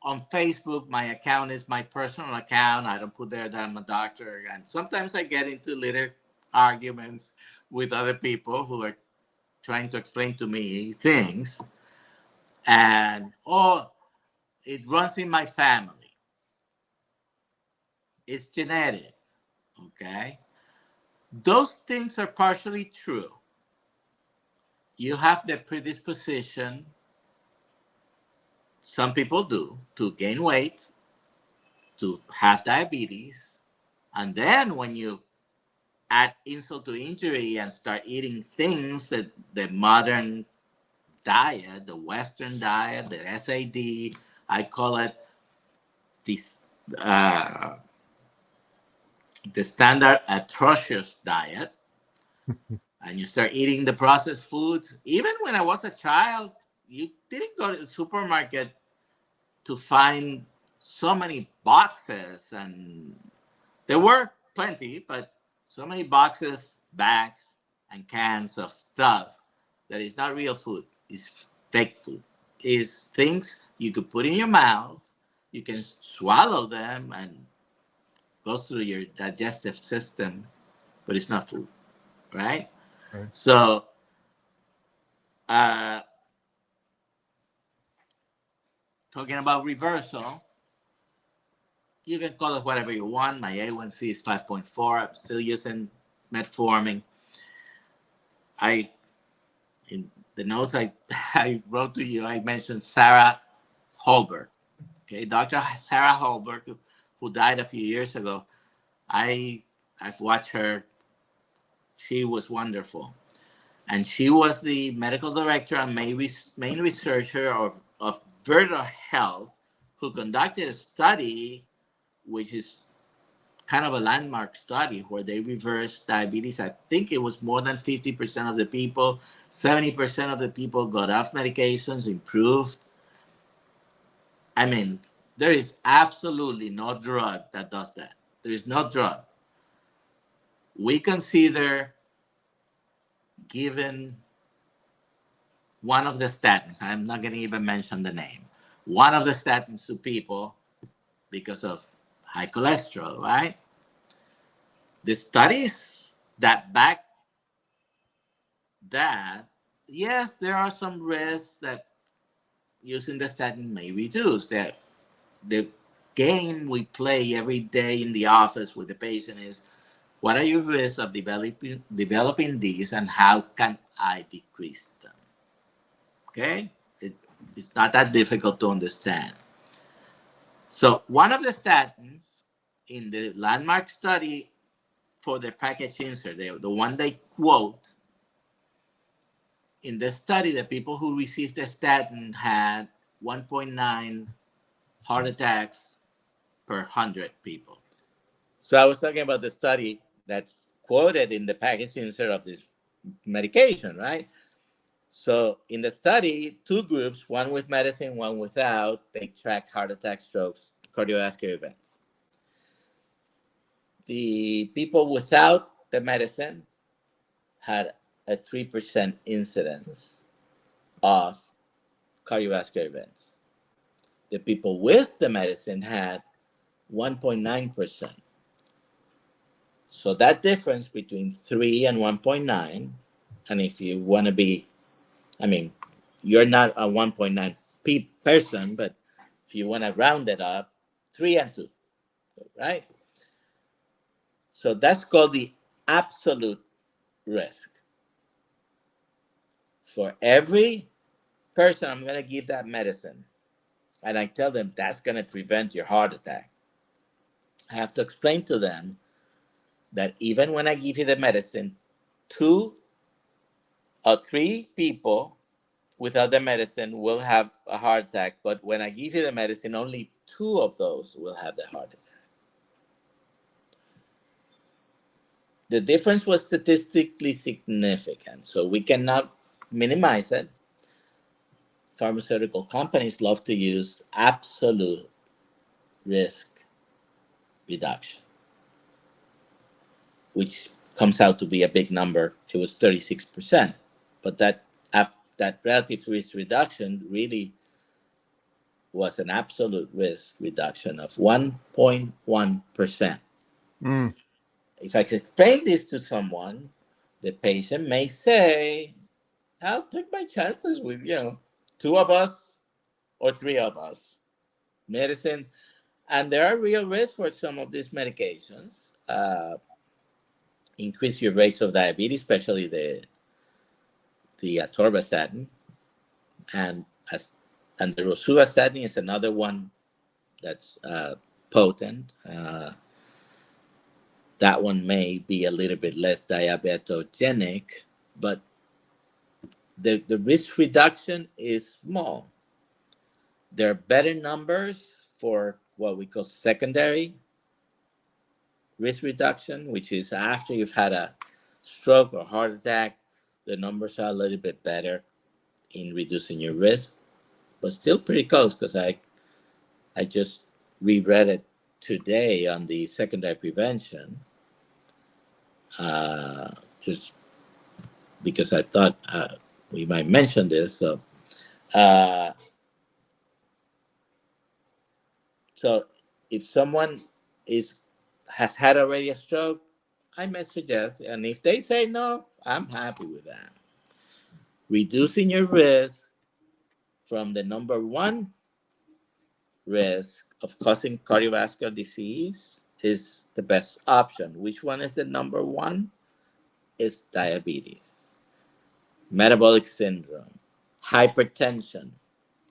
on Facebook, my account is my personal account. I don't put there that I'm a doctor. And sometimes I get into little arguments with other people who are trying to explain to me things. And, oh, it runs in my family. It's genetic. Okay. Those things are partially true. You have the predisposition, some people do, to gain weight, to have diabetes. And then when you add insult to injury and start eating things that the modern diet, the Western diet, the SAD, I call it this, the standard atrocious diet, and you start eating the processed foods. Even when I was a child, you didn't go to the supermarket to find so many boxes, and there were plenty, but so many boxes, bags, and cans of stuff that is not real food. It's fake food. It's things you could put in your mouth, you can swallow them, and goes through your digestive system, but it's not food, right? Right. So, talking about reversal, you can call it whatever you want. My A1C is 5.4. I'm still using metformin. In the notes I wrote to you, I mentioned Sarah Holberg. Okay, Dr. Sarah Holberg, who died a few years ago. I've watched her. She was wonderful. And she was the medical director and main researcher of Virtual Health, who conducted a study, which is kind of a landmark study where they reversed diabetes. I think it was more than 50% of the people, 70% of the people got off medications, improved. I mean, there is absolutely no drug that does that. There is no drug. We consider giving one of the statins, I'm not going to even mention the name, one of the statins to people because of high cholesterol, right? The studies that back that, yes, there are some risks that using the statin may reduce. That the game we play every day in the office with the patient is, what are your risks of developing these, and how can I decrease them? Okay, it's not that difficult to understand. So one of the statins in the landmark study for the package insert, the one they quote, in the study, the people who received the statin had 1.9 heart attacks per 100 people. So I was talking about the study that's quoted in the package insert of this medication, right? So in the study, two groups, one with medicine, one without, they tracked heart attacks, strokes, cardiovascular events. The people without the medicine had a 3% incidence of cardiovascular events. The people with the medicine had 1.9%. So that difference between 3 and 1.9, and if you want to be, I mean, you're not a 1.9 person, but if you want to round it up, 3 and 2, right? So that's called the absolute risk. For every person I'm going to give that medicine, and I tell them that's going to prevent your heart attack, I have to explain to them that even when I give you the medicine, 2 or 3 people without the medicine will have a heart attack, but when I give you the medicine, only 2 of those will have the heart attack. The difference was statistically significant, so we cannot minimize it. Pharmaceutical companies love to use absolute risk reduction, which comes out to be a big number. It was 36%, but that relative risk reduction really was an absolute risk reduction of 1.1%. If I explain this to someone, the patient may say, I'll take my chances with, 2 of us or 3 of us. Medicine, and there are real risks for some of these medications. Increase your rates of diabetes, especially the atorvastatin, and the rosuvastatin is another one that's potent. That one may be a little bit less diabetogenic, but the risk reduction is small. There are better numbers for what we call secondary risk reduction, which is after you've had a stroke or heart attack. The numbers are a little bit better in reducing your risk, but still pretty close, because I just reread it today on the secondary prevention, just because I thought we might mention this. So if someone has had already a stroke, I may suggest, and if they say no, I'm happy with that. Reducing your risk from the number 1 risk of causing cardiovascular disease is the best option. Which one is the number 1? It's diabetes, metabolic syndrome, hypertension,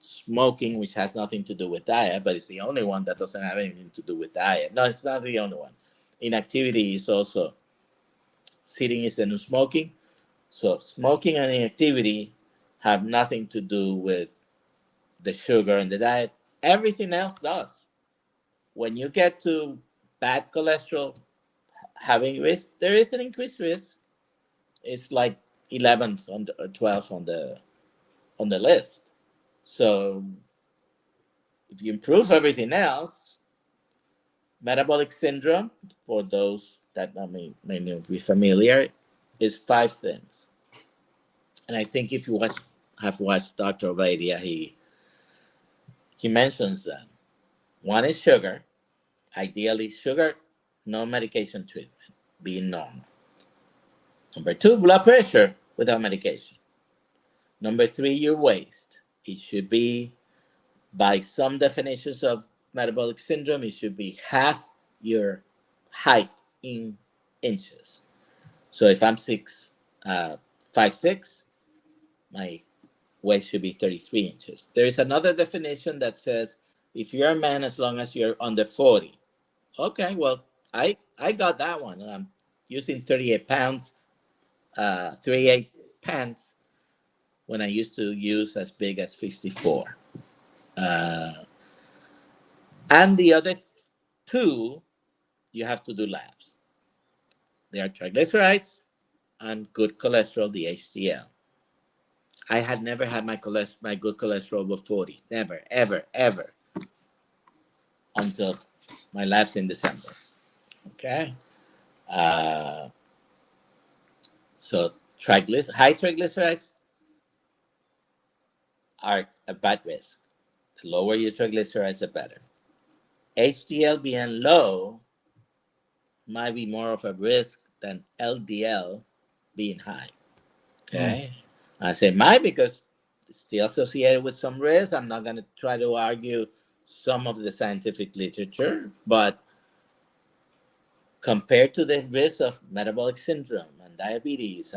smoking, which has nothing to do with diet, but it's the only one that doesn't have anything to do with diet. No, it's not the only one. Inactivity is also, sitting is the new smoking. So smoking and inactivity have nothing to do with the sugar in the diet. Everything else does. When you get to bad cholesterol, having risk, there is an increased risk. It's like 11th on the, or 12th on the list. So if you improve everything else, metabolic syndrome, for those that may not be familiar, is 5 things. And I think if you have watched Dr. Ovadia, he mentions them. One is sugar, ideally sugar, no medication treatment, being normal. Number 2, blood pressure without medication. Number 3, your waist. It should be, by some definitions of metabolic syndrome, it should be half your height in inches. So if I'm 5'6", my waist should be 33 inches. There is another definition that says if you're a man, as long as you're under 40. Okay, well, I got that one. I'm using 38 pounds, 38 pants, when I used to use as big as 54. And the other 2, you have to do labs. They are triglycerides and good cholesterol, the HDL. I had never had my good cholesterol over 40. Never, ever, ever. Until my labs in December. Okay? So high triglycerides are a bad risk. The lower your triglycerides, the better. HDL being low might be more of a risk than LDL being high. Okay? I say might because it's still associated with some risk. I'm not going to try to argue some of the scientific literature, but compared to the risk of metabolic syndrome and diabetes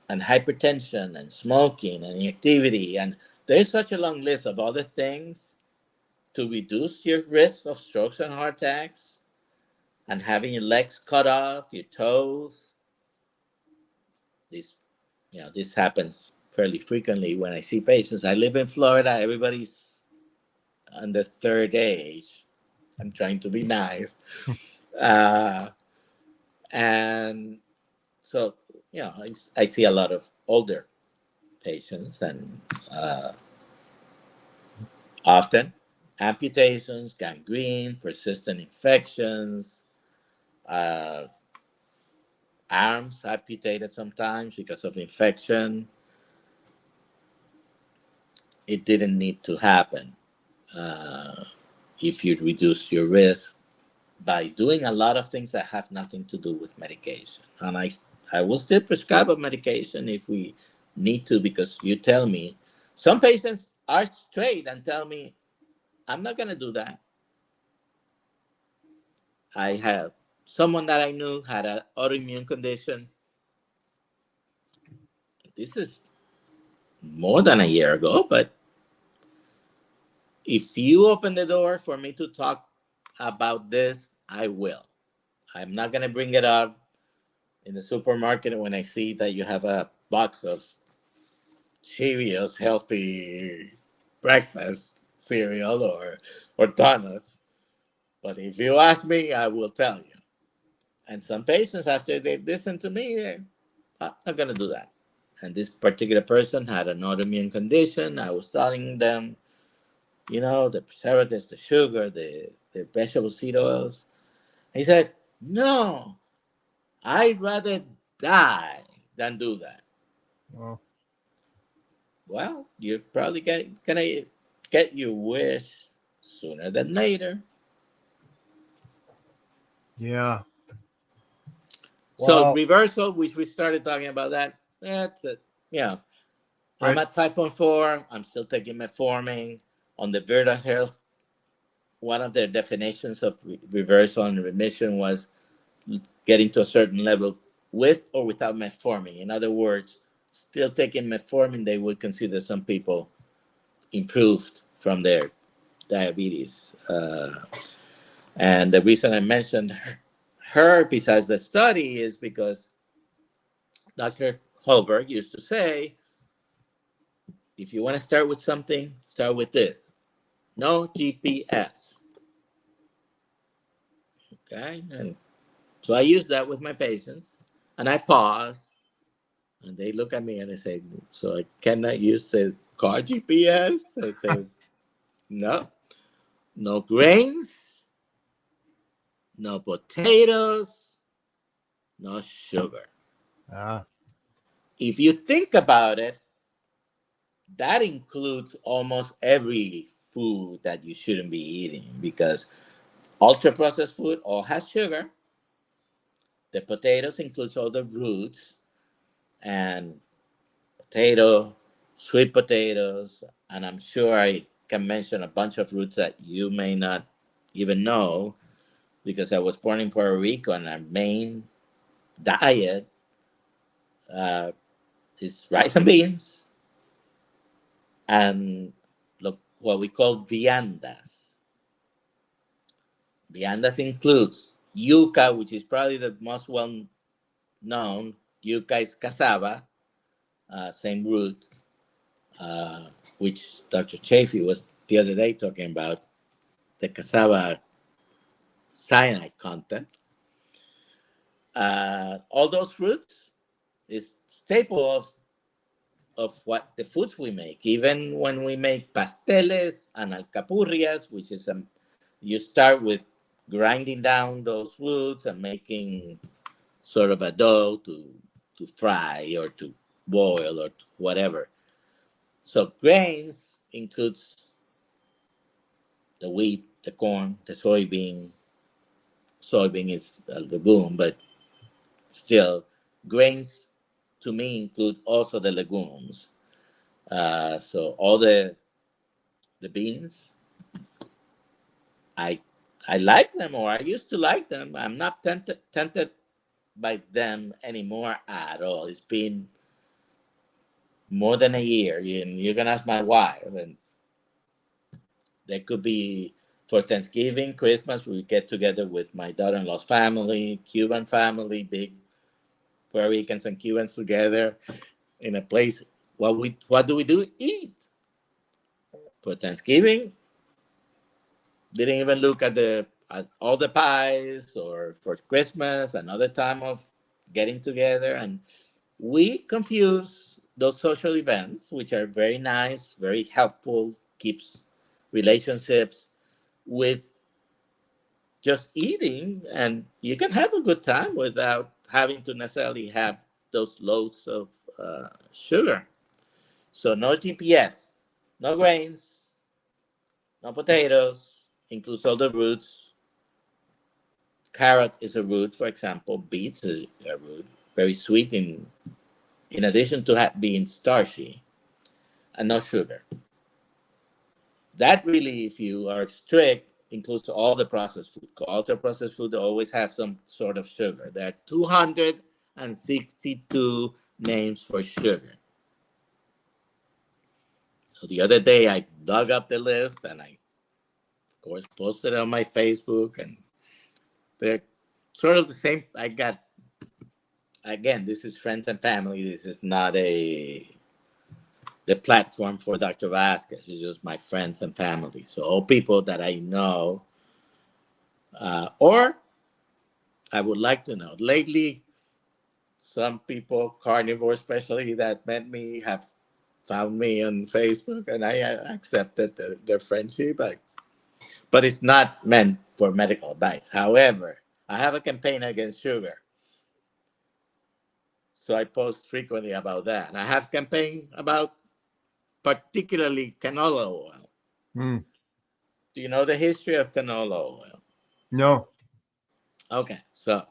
and hypertension and smoking and inactivity, and there's such a long list of other things to reduce your risk of strokes and heart attacks, and having your legs cut off, your toes. This happens fairly frequently when I see patients. I live in Florida. Everybody's under third age. I'm trying to be nice. And so, I see a lot of older patients, and often amputations, gangrene, persistent infections, arms amputated sometimes because of infection. It didn't need to happen if you reduce your risk by doing a lot of things that have nothing to do with medication. And I will still prescribe a medication if we need to, because you tell me. Some patients are straight and tell me, I'm not going to do that. I have someone that I knew had an autoimmune condition. This is more than a year ago, but if you open the door for me to talk about this, I will. I'm not going to bring it up in the supermarket when I see that you have a box of Cheerios healthy breakfast cereal or donuts. But if you ask me, I will tell you. And some patients, after they've listened to me, they're not going to do that. And this particular person had an autoimmune condition. I was telling them, the preservatives, the sugar, the vegetable seed oils. He said, no, I'd rather die than do that. Wow. Well, you're probably gonna get your wish sooner than later. Yeah. So Wow. reversal, which we started talking about that's it. Yeah. Right. I'm at 5.4. I'm still taking metformin. On the Virta Health, one of the definitions of reversal and remission was getting to a certain level with or without metformin. In other words, still taking metformin, they would consider some people improved from their diabetes. And the reason I mentioned her besides the study is because Dr. Holberg used to say, if you want to start with something, start with this. No GPS. Okay? And so I use that with my patients, and I pause, and they look at me and they say, so I cannot use the car GPS? I say, no. No grains, no potatoes, no sugar. Ah. If you think about it, that includes almost every food that you shouldn't be eating, because ultra processed food all has sugar. The potatoes includes all the roots and potato, sweet potatoes, and I'm sure I can mention a bunch of roots that you may not even know, because I was born in Puerto Rico and our main diet uh, is rice and beans and look, what we call viandas. Viandas includes yuca, which is probably the most well known. Yuca is cassava, same root, which Dr. Chafee was the other day talking about the cassava cyanide content. All those roots is staple of what the foods we make. Even when we make pasteles and alcapurrias, which is you start with grinding down those roots and making sort of a dough to fry or to boil or to whatever. So grains includes the wheat, the corn, the soybean. Soybean is a legume, but still, grains to me include also the legumes. So all the beans, I I like them, or I used to like them. I'm not tempted by them anymore at all. It's been more than a year, and you can ask my wife. And there could be for Thanksgiving, Christmas, we get together with my daughter-in-law's family, Cuban family, big Puerto Ricans and Cubans together in a place. What do we do? Eat. For Thanksgiving, didn't even look at all the pies, or for Christmas, another time of getting together, and we confuse those social events, which are very nice, very helpful, keeps relationships, with just eating, and you can have a good time without having to necessarily have those loads of sugar. So no GPS, no grains, no potatoes, includes all the roots. Carrot is a root, for example. Beets is a root, very sweet in addition to being starchy, and no sugar. That really, if you are strict, includes all the processed food. Ultra processed food always have some sort of sugar. There are 262 names for sugar. So the other day I dug up the list, and I, of course, posted it on my Facebook, and they're sort of the same. I got, again, this is friends and family. This is not the platform for Dr. Vazquez. It's just my friends and family. So all people that I know, or I would like to know. Lately, some people, carnivore especially, that met me, have found me on Facebook, and I accepted their friendship. But it's not meant for medical advice. However, I have a campaign against sugar, so I post frequently about that. And I have campaign about particularly canola oil. Mm. Do you know the history of canola oil? No. Okay, so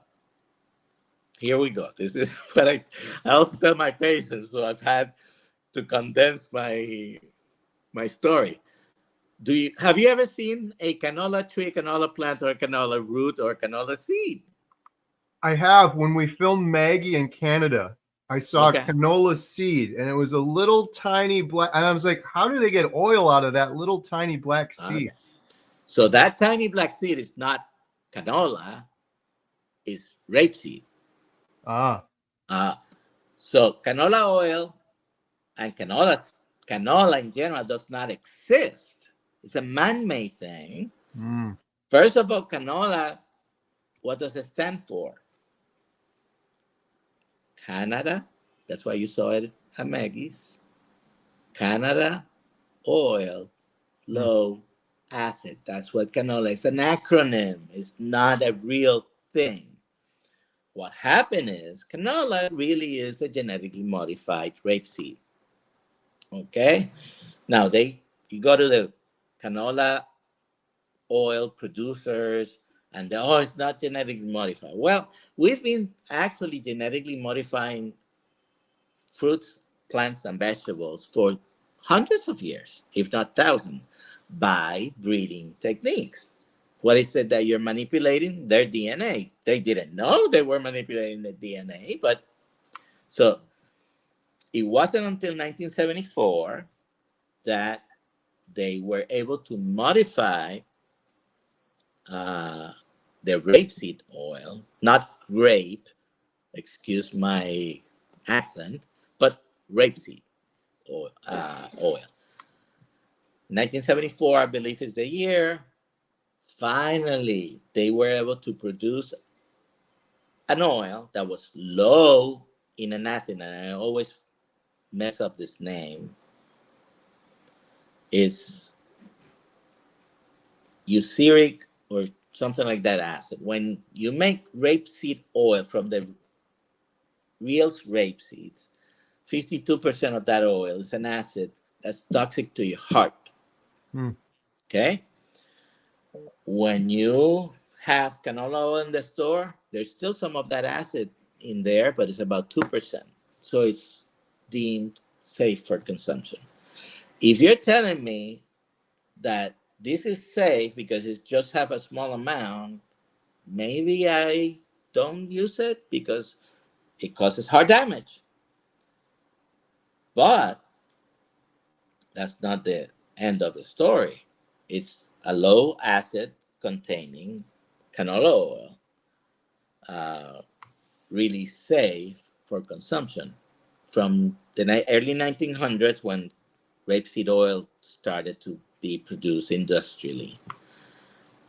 here we go. This is what I also tell my patients, so I've had to condense my story. Have you ever seen a canola tree, a canola plant, or a canola root, or a canola seed? I have. When we filmed Maggie in Canada, I saw Okay. canola seed, and it was a little tiny black. And I was like, how do they get oil out of that little tiny black seed? Okay. So that tiny black seed is not canola, it's rapeseed. Ah. So canola oil and canola canola in general does not exist. It's a man-made thing. Mm. First of all, canola, what does it stand for? Canada. That's why you saw it at Maggie's. Canada oil, Mm. low acid. That's what canola is. An acronym. It's not a real thing. What happened is canola really is a genetically modified rapeseed. Okay? Now you go to the canola oil producers and it's not genetically modified. Well, we've been actually genetically modifying fruits, plants, and vegetables for hundreds of years, if not thousands, by breeding techniques. What is it that you're manipulating? Their DNA. They didn't know they were manipulating the DNA, but so it wasn't until 1974 that they were able to modify uh, the rapeseed oil, not grape, excuse my accent, but rapeseed oil. 1974, I believe, is the year. Finally, they were able to produce an oil that was low in an acid, and I always mess up this name. It's usuric or something like that acid. When you make rapeseed oil from the real rape seeds, 52% of that oil is an acid that's toxic to your heart. Mm. Okay? When you have canola oil in the store, there's still some of that acid in there, but it's about 2%. So it's deemed safe for consumption. If you're telling me that this is safe because it just have a small amount, maybe I don't use it because it causes heart damage. But that's not the end of the story. It's a low acid containing canola oil, really safe for consumption. From the early 1900s, when rapeseed oil started to be produced industrially,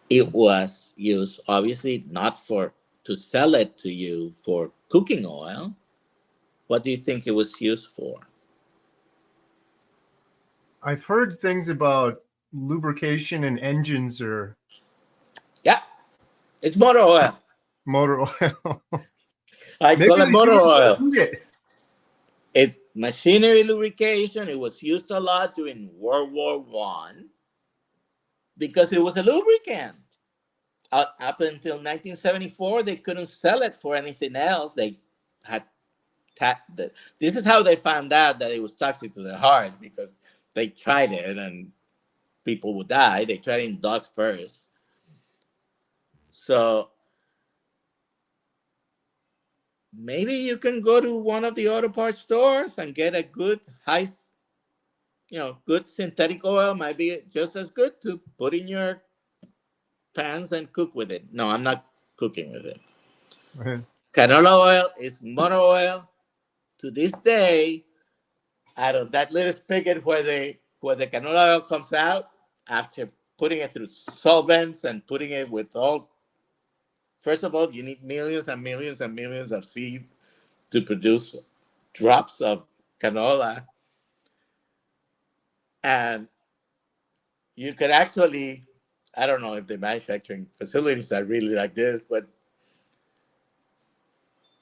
it was used obviously not for to sell it to you for cooking oil. What do you think it was used for? I've heard things about lubrication and engines or Yeah, it's motor oil. motor oil. I Maybe call it they motor do it to oil. heat it. It's machinery lubrication. It was used a lot during World War One because it was a lubricant. Up until 1974, they couldn't sell it for anything else. They had this is how they found out that it was toxic to the heart, because they tried it and people would die. They tried it in dogs first. So maybe you can go to one of the auto parts stores and get a good good synthetic oil. Might be just as good to put in your pans and cook with it. No, I'm not cooking with it. Right. Canola oil is motor oil. To this day, out of that little spigot where the canola oil comes out, after putting it through solvents and putting it with all, first of all, you need millions and millions and millions of seed to produce drops of canola. And you could actually, I don't know if the manufacturing facilities are really like this, but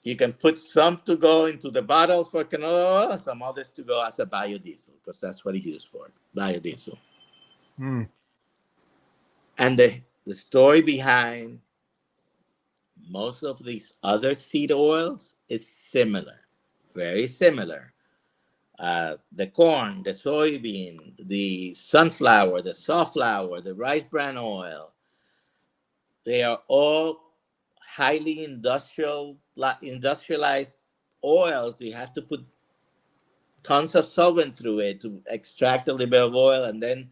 you can put some to go into the bottle for canola oil, some others to go as a biodiesel, because that's what it's used for, biodiesel. Mm. And the story behind most of these other seed oils is similar, very similar. The corn, the soybean, the sunflower, the safflower, the rice bran oil, they are all highly industrialized oils. You have to put tons of solvent through it to extract a little bit of oil, and then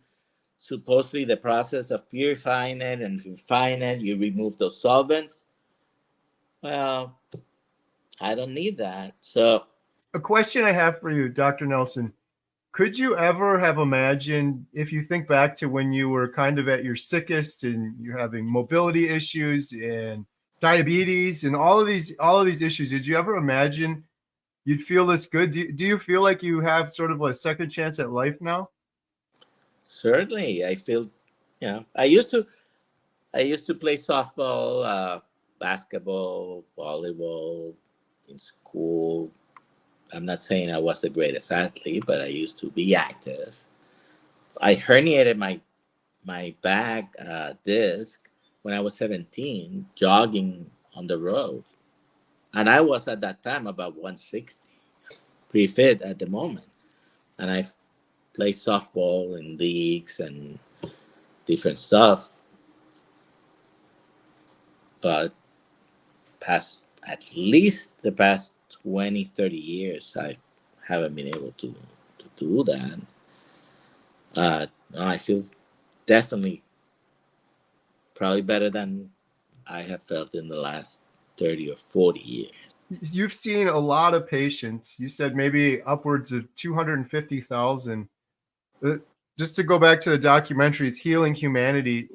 supposedly the process of purifying it and refining it, you remove those solvents. Well, I don't need that. So A question I have for you, Dr. Nelson. Could you ever have imagined, if you think back to when you were kind of at your sickest and you're having mobility issues and diabetes and all of these issues, did you ever imagine you'd feel this good? Do you feel like you have sort of a second chance at life now? Certainly, I feel, I used to play softball, basketball, volleyball in school. I'm not saying I was the greatest athlete, but I used to be active. I herniated my back disc when I was 17, jogging on the road, and I was at that time about 160, pretty fit at the moment, and I played softball in leagues and different stuff, but at least the past 20, 30 years, I haven't been able to do that. I feel definitely probably better than I have felt in the last 30 or 40 years. You've seen a lot of patients. You said maybe upwards of 250,000. Just to go back to the documentary, it's Healing Humanity.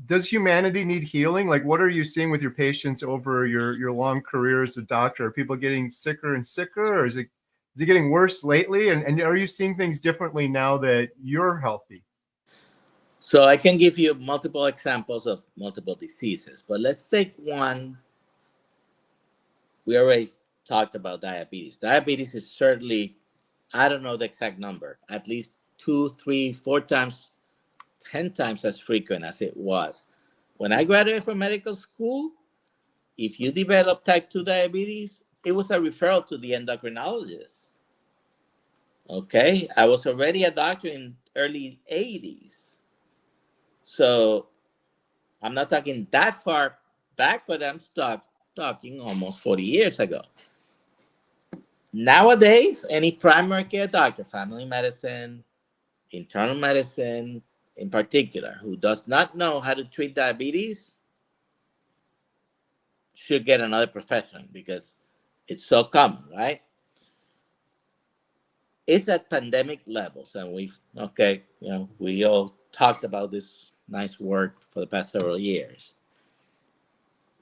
Does humanity need healing? Like, what are you seeing with your patients over your long career as a doctor? Are people getting sicker and sicker, or is it getting worse lately? And are you seeing things differently now that you're healthy? So I can give you multiple examples of multiple diseases, but let's take one. We already talked about diabetes. Diabetes is certainly, I don't know the exact number, at least 2, 3, 4 times, 10 times as frequent as it was. When I graduated from medical school, if you develop type 2 diabetes, it was a referral to the endocrinologist. Okay, I was already a doctor in early 80s. So I'm not talking that far back, but I'm talking almost 40 years ago. Nowadays, any primary care doctor, family medicine, internal medicine in particular, who does not know how to treat diabetes should get another profession because it's so common, right? It's at pandemic levels, and we all talked about this nice work for the past several years.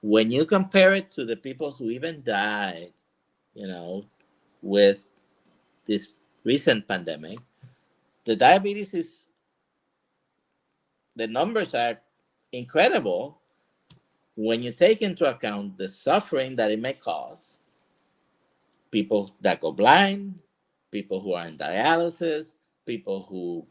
When you compare it to the people who even died, with this recent pandemic, the numbers are incredible when you take into account the suffering that it may cause. People that go blind, people who are in dialysis, people who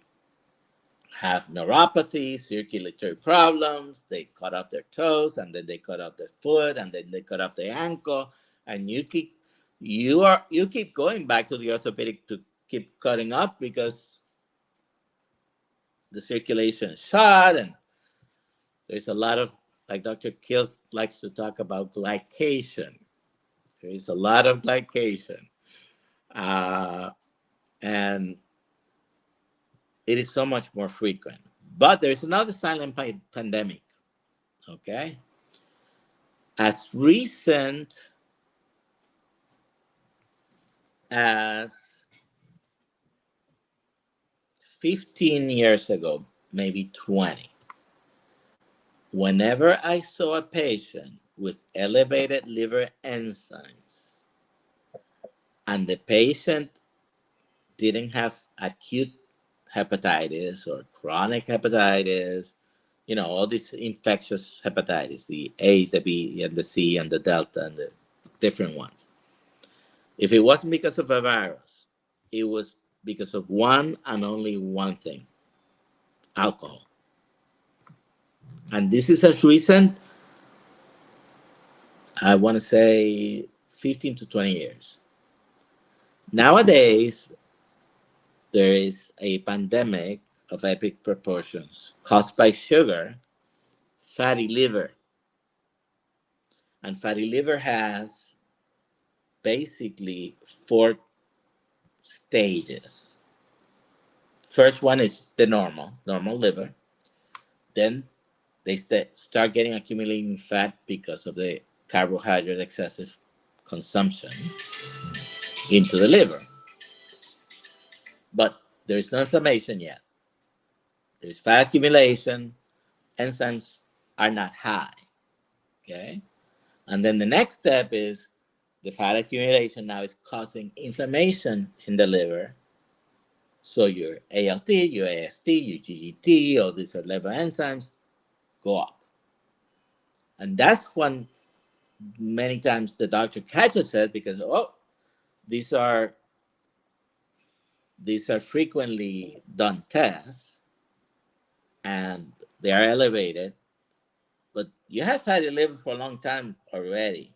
have neuropathy, circulatory problems, they cut off their toes, and then they cut off their foot, and then they cut off their ankle, and you keep going back to the orthopedic to keep cutting up because the circulation is shot, and there's a lot of, like Dr. Kills likes to talk about, glycation. There is a lot of glycation. And it is so much more frequent. But there's another silent pandemic, okay? As recent as 15 years ago, maybe 20, whenever I saw a patient with elevated liver enzymes and the patient didn't have acute hepatitis or chronic hepatitis, all these infectious hepatitis, the A, the B, and the C, and the Delta, and the different ones. If it wasn't because of a virus, it was because of one and only one thing: alcohol. And this is as recent, I want to say, 15 to 20 years. Nowadays, there is a pandemic of epic proportions caused by sugar, fatty liver. And fatty liver has basically 4 stages. First one is the normal liver. Then they start getting accumulating fat because of the carbohydrate excessive consumption into the liver. But There is no inflammation yet. There's fat accumulation. Enzymes are not high. Okay? And then the next step is the fat accumulation now is causing inflammation in the liver. So your ALT, your AST, your GGT, all these are liver enzymes go up. And that's when many times the doctor catches it because, these are frequently done tests and they are elevated, but you have fatty liver for a long time already.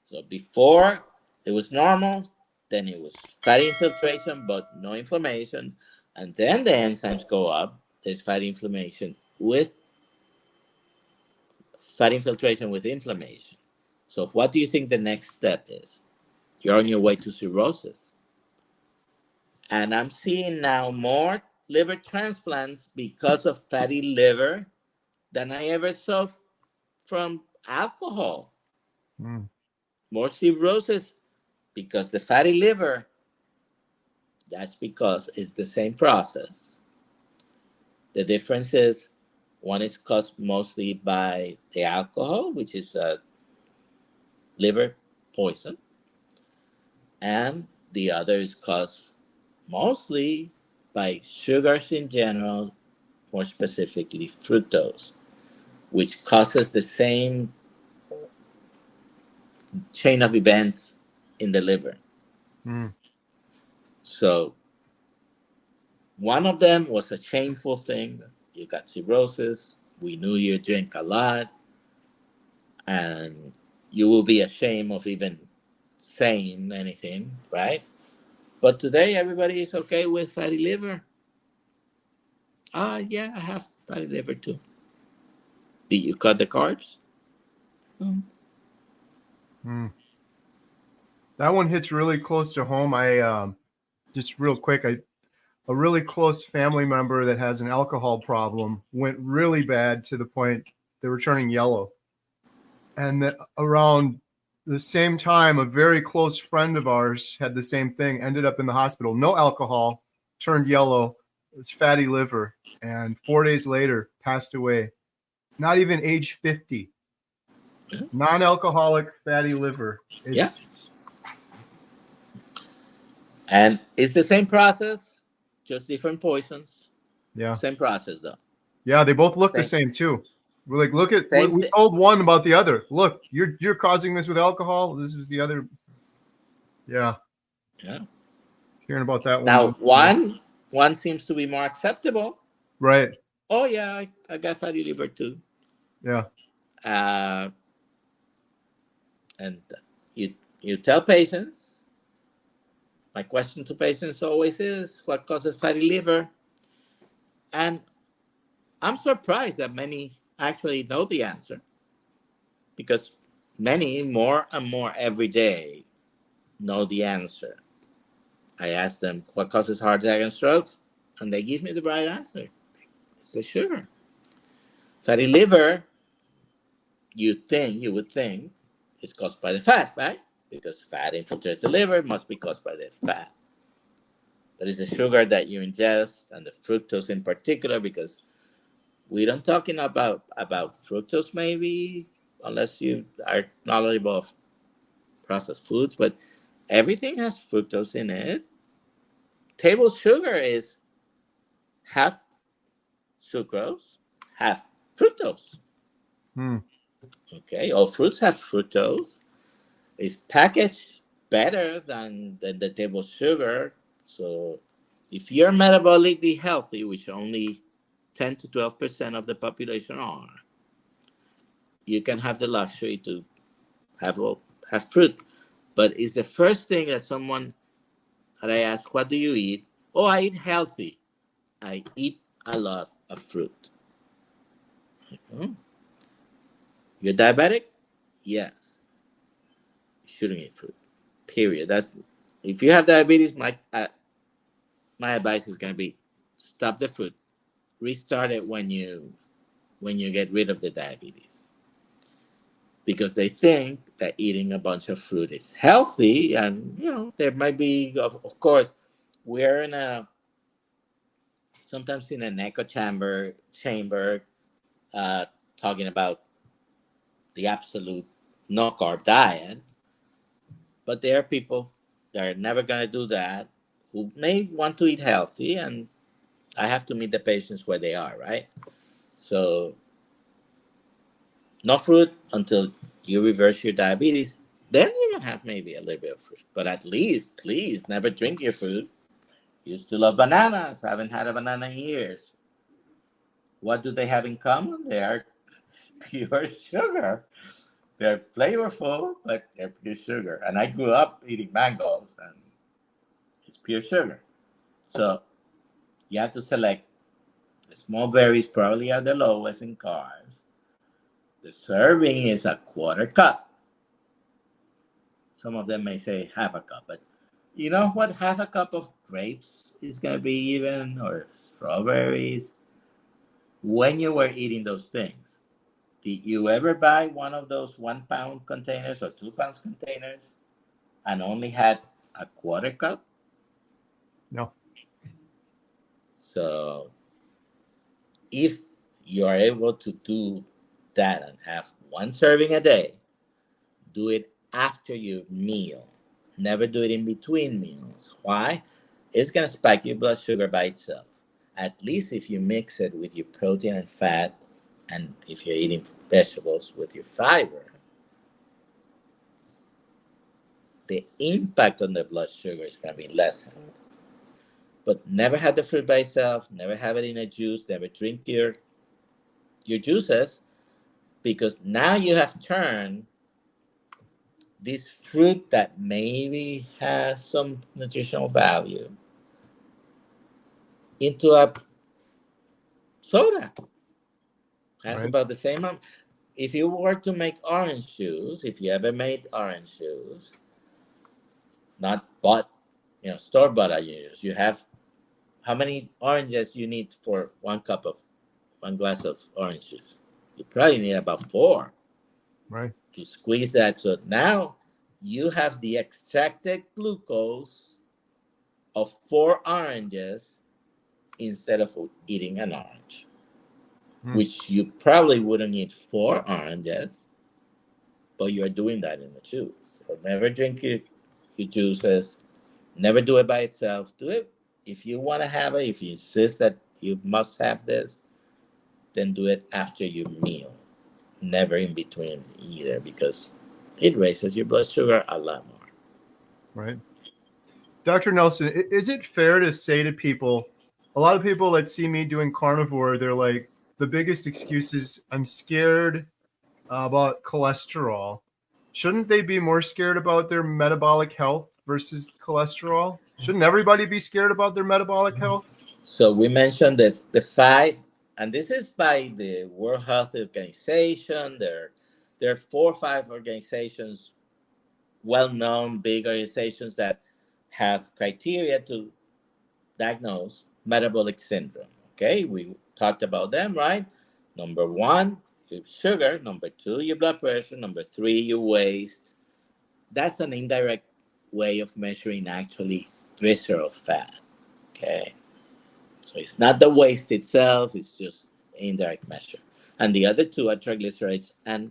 So before it was normal, then it was fatty infiltration but no inflammation, and then the enzymes go up. There's fatty inflammation with fat infiltration with inflammation. So what do you think the next step is? You're on your way to cirrhosis. And I'm seeing now more liver transplants because of fatty liver than I ever saw from alcohol. More cirrhosis because the fatty liver, that's because it's the same process. The difference is one is caused mostly by the alcohol, which is a liver poison, and the other is caused mostly by sugars in general, more specifically fructose, which causes the same chain of events in the liver. So one of them was a shameful thing. You got cirrhosis. We knew you drink a lot. And you will be ashamed of even saying anything, right? But today, everybody is okay with fatty liver. Yeah, I have fatty liver too. Did you cut the carbs? That one hits really close to home. I just real quick, a really close family member that has an alcohol problem went really bad to the point they were turning yellow. And that around the same time, a very close friend of ours had the same thing, ended up in the hospital. No alcohol, turned yellow, it's fatty liver, and 4 days later passed away. Not even age 50. Non-alcoholic fatty liver. It's And it's the same process, just different poisons. Yeah. Same process though. Yeah, they both look the same too. We're like, look at we told one about the other. Look, you're causing this with alcohol. This is the other. Yeah. Hearing about that one. Now one seems to be more acceptable. Right. Oh yeah, I got fatty liver too. Yeah. And you tell patients. My question to patients always is, what causes fatty liver? And I'm surprised that many actually know the answer, because many more and more every day know the answer. I ask them, what causes heart attack and strokes? And they give me the right answer. It's the sugar. Fatty liver, you would think, is caused by the fat, right? Because fat infiltrates the liver, must be caused by the fat. But it's the sugar that you ingest, and the fructose in particular, because we don't talking about fructose maybe, unless you are knowledgeable of processed foods, but everything has fructose in it. Table sugar is half sucrose, half fructose. Okay, all fruits have fructose. It's packaged better than the table sugar. So if you're metabolically healthy, which only 10 to 12% of the population are, you can have the luxury to have fruit. But it's the first thing that someone that I ask, what do you eat? Oh, I eat healthy. I eat a lot of fruit. You're diabetic? Yes. You shouldn't eat fruit. Period. If you have diabetes, my advice is going to be stop the fruit. Restart it when you get rid of the diabetes. Because they think that eating a bunch of fruit is healthy, and there might be, of course, we're in a sometimes in an echo chamber, talking about the absolute no carb diet. But there are people that are never going to do that who may want to eat healthy, and I have to meet the patients where they are, right? So, no fruit until you reverse your diabetes. Then you can have maybe a little bit of fruit. But at least, please, never drink your fruit. Used to love bananas. I haven't had a banana in years. What do they have in common? They are pure sugar. They're flavorful, but they're pure sugar. And I grew up eating mangoes, and it's pure sugar. So you have to select. The small berries probably are the lowest in carbs. The serving is a quarter cup. Some of them may say half a cup, but you know what half a cup of grapes is going to be even, or strawberries? When you were eating those things, did you ever buy one of those 1 pound containers or 2 pounds containers and only had a quarter cup? No. So if you are able to do that and have one serving a day, do it after your meal. Never do it in between meals. Why? It's going to spike your blood sugar by itself. At least if you mix it with your protein and fat, and if you're eating vegetables with your fiber, the impact on the blood sugar is going to be lessened. But never have the fruit by itself, never have it in a juice, never drink your juices, because now you have turned this fruit that maybe has some nutritional value into a soda. That's Right. about the same. If you were to make orange juice, if you ever made orange juice, not bought, store bought orange juice, you have how many oranges you need for 1 glass of orange juice? You probably need about 4. Right. To squeeze that. So now you have the extracted glucose of 4 oranges instead of eating an orange, which you probably wouldn't eat 4 oranges, but you're doing that in the juice. So never drink your juices. Never do it by itself. Do it if you want to have it. If you insist that you must have this, then do it after your meal. Never in between either, because it raises your blood sugar a lot more. Right. Dr. Nelson, is it fair to say to people, a lot of people that see me doing carnivore, they're like, the biggest excuse is I'm scared about cholesterol. Shouldn't they be more scared about their metabolic health versus cholesterol? Shouldn't everybody be scared about their metabolic health? So we mentioned that the 5, and this is by the World Health Organization. There are 4 or 5 organizations, well-known big organizations, that have criteria to diagnose metabolic syndrome. Okay, we talked about them, right? Number 1, your sugar. Number 2, your blood pressure. Number 3, your waist. That's an indirect way of measuring actually visceral fat. Okay, so it's not the waist itself, it's just indirect measure. And the other 2 are triglycerides and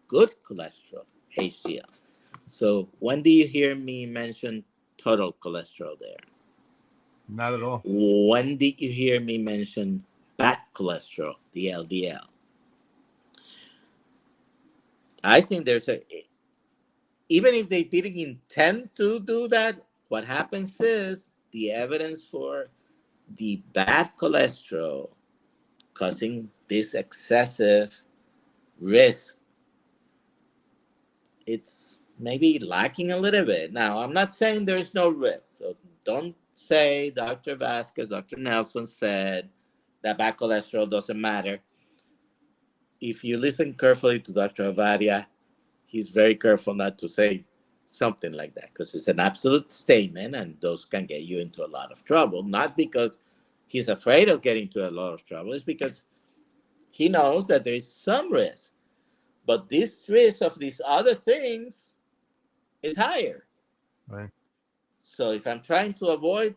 good cholesterol, HDL. So when do you hear me mention total cholesterol there? Not at all. When did you hear me mention bad cholesterol, the LDL? I think even if they didn't intend to do that, what happens is the evidence for the bad cholesterol causing this excessive risk, it's maybe lacking a little bit. Now, I'm not saying there's no risk. So don't say Dr. Vazquez, Dr. Nelson said that bad cholesterol doesn't matter. If you listen carefully to Dr. Avaria, he's very careful not to say something like that, because it's an absolute statement, and those can get you into a lot of trouble. Not because he's afraid of getting into a lot of trouble, it's because he knows that there is some risk. But this risk of these other things is higher. Right. So if I'm trying to avoid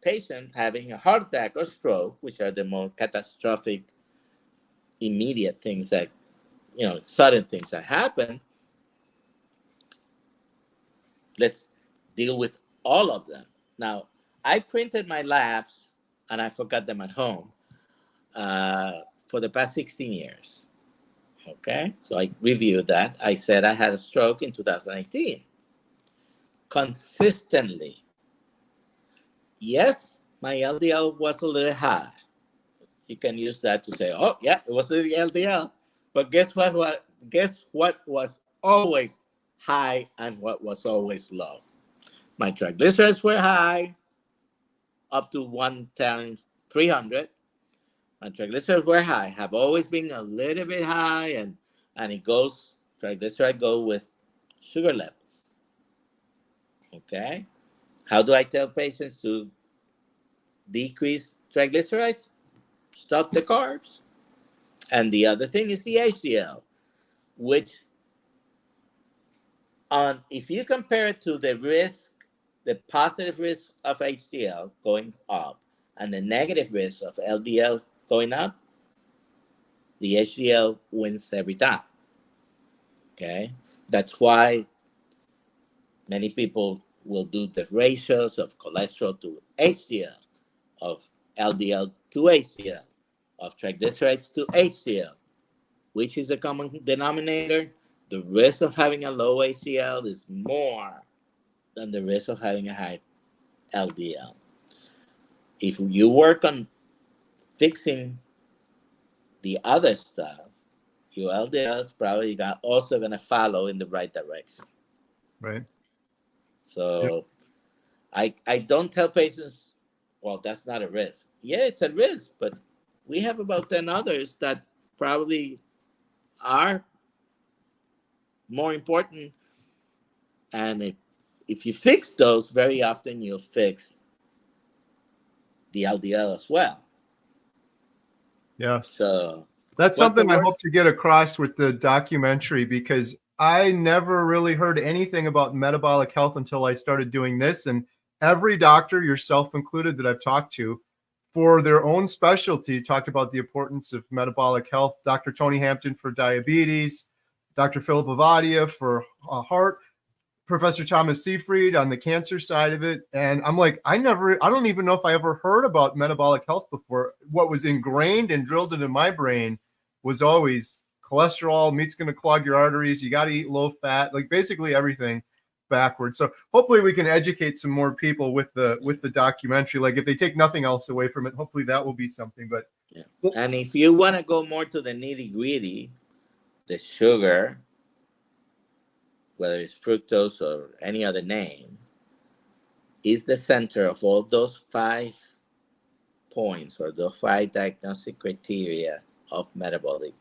patient having a heart attack or stroke, which are the more catastrophic, immediate things that, sudden things that happen, let's deal with all of them. Now, I printed my labs and I forgot them at home for the past 16 years. Okay, so I reviewed that. I said I had a stroke in 2018. Consistently. Yes, my LDL was a little high. You can use that to say, oh, yeah, it was the LDL. But guess what? Guess what was always high and what was always low? My triglycerides were high, up to 1,300. My triglycerides were high, have always been a little bit high, and triglyceride go with sugar levels. Okay? How do I tell patients to decrease triglycerides? Stop the carbs. And the other thing is the HDL, which if you compare it to the positive risk of HDL going up and the negative risk of LDL going up, the HDL wins every time. Okay? That's why many people will do the ratios of cholesterol to HDL, of LDL to HDL, of triglycerides to HDL. Which is the common denominator? The risk of having a low HDL is more than the risk of having a high LDL. If you work on fixing the other stuff, your LDL is probably also going to follow in the right direction. Right. So I don't tell patients, well, that's not a risk. Yeah, it's a risk, but we have about 10 others that probably are more important. And if you fix those, very often you'll fix the LDL as well. Yeah. So that's something I hope to get across with the documentary, because I never really heard anything about metabolic health until I started doing this. And every doctor, yourself included, that I've talked to for their own specialty talked about the importance of metabolic health. Dr. Tony Hampton for diabetes, Dr. Philip Avadia for heart, Professor Thomas Seyfried on the cancer side of it. And I'm like, I don't even know if I ever heard about metabolic health before. What was ingrained and drilled into my brain was always cholesterol, meat's going to clog your arteries. You got to eat low fat, like basically everything backwards. So hopefully we can educate some more people with the documentary. Like if they take nothing else away from it, hopefully that will be something. But yeah. And if you want to go more to the nitty gritty, the sugar, whether it's fructose or any other name, is the center of all those 5 points or those 5 diagnostic criteria of metabolic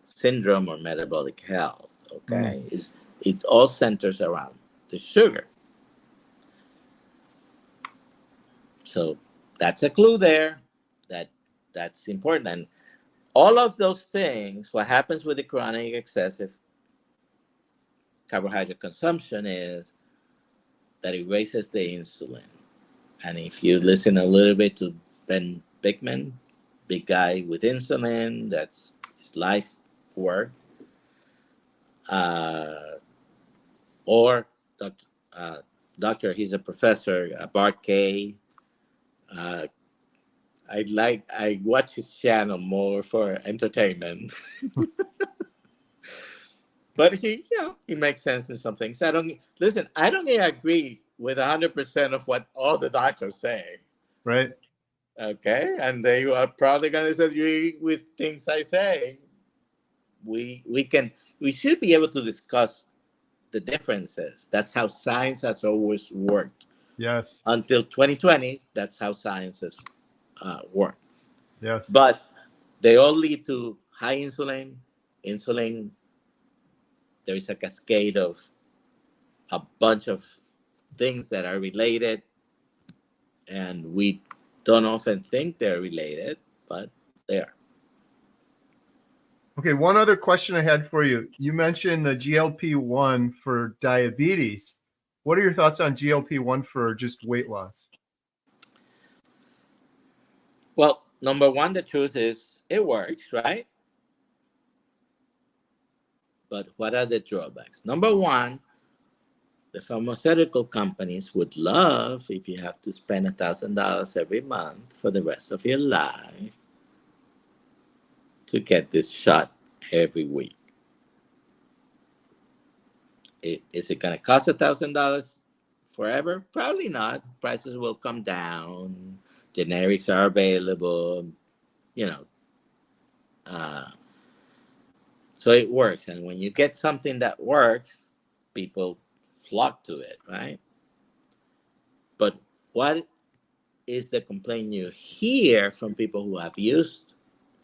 syndrome or metabolic health. Okay, it all centers around the sugar. So that's a clue there that's important. And all of those things, what happens with the chronic excessive carbohydrate consumption is that it raises the insulin. And if you listen a little bit to Ben Bikman, big guy with insulin, that's his life work, or Doctor, he's a professor, Bart Kay. I watch his channel more for entertainment. But he makes sense in some things. I don't agree with 100% of what all the doctors say. Right. Okay, and they are probably going to disagree with things I say. We should be able to discuss the differences. That's how science has always worked. Yes. Until 2020, that's how science has worked. Yes. But they all lead to high insulin. There is a cascade of a bunch of things that are related, and we don't often think they're related, but they are. Okay, one other question I had for you. You mentioned the GLP-1 for diabetes. What are your thoughts on GLP-1 for just weight loss? Well, number one, the truth is it works, right? But what are the drawbacks? Number one, the pharmaceutical companies would love if you have to spend $1,000 every month for the rest of your life to get this shot every week. Is it going to cost $1,000 forever? Probably not. Prices will come down. Generics are available. You know, uh, so it works. And when you get something that works, people flock to it, right? But what is the complaint you hear from people who have used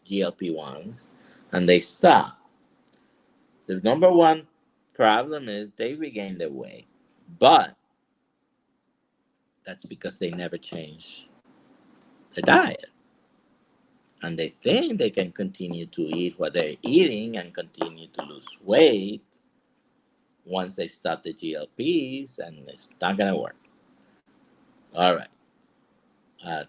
GLP-1s and they stop? The number one problem is they regain their weight, but that's because they never change the diet. And they think they can continue to eat what they're eating and continue to lose weight once they stop the GLPs, and it's not going to work. All right.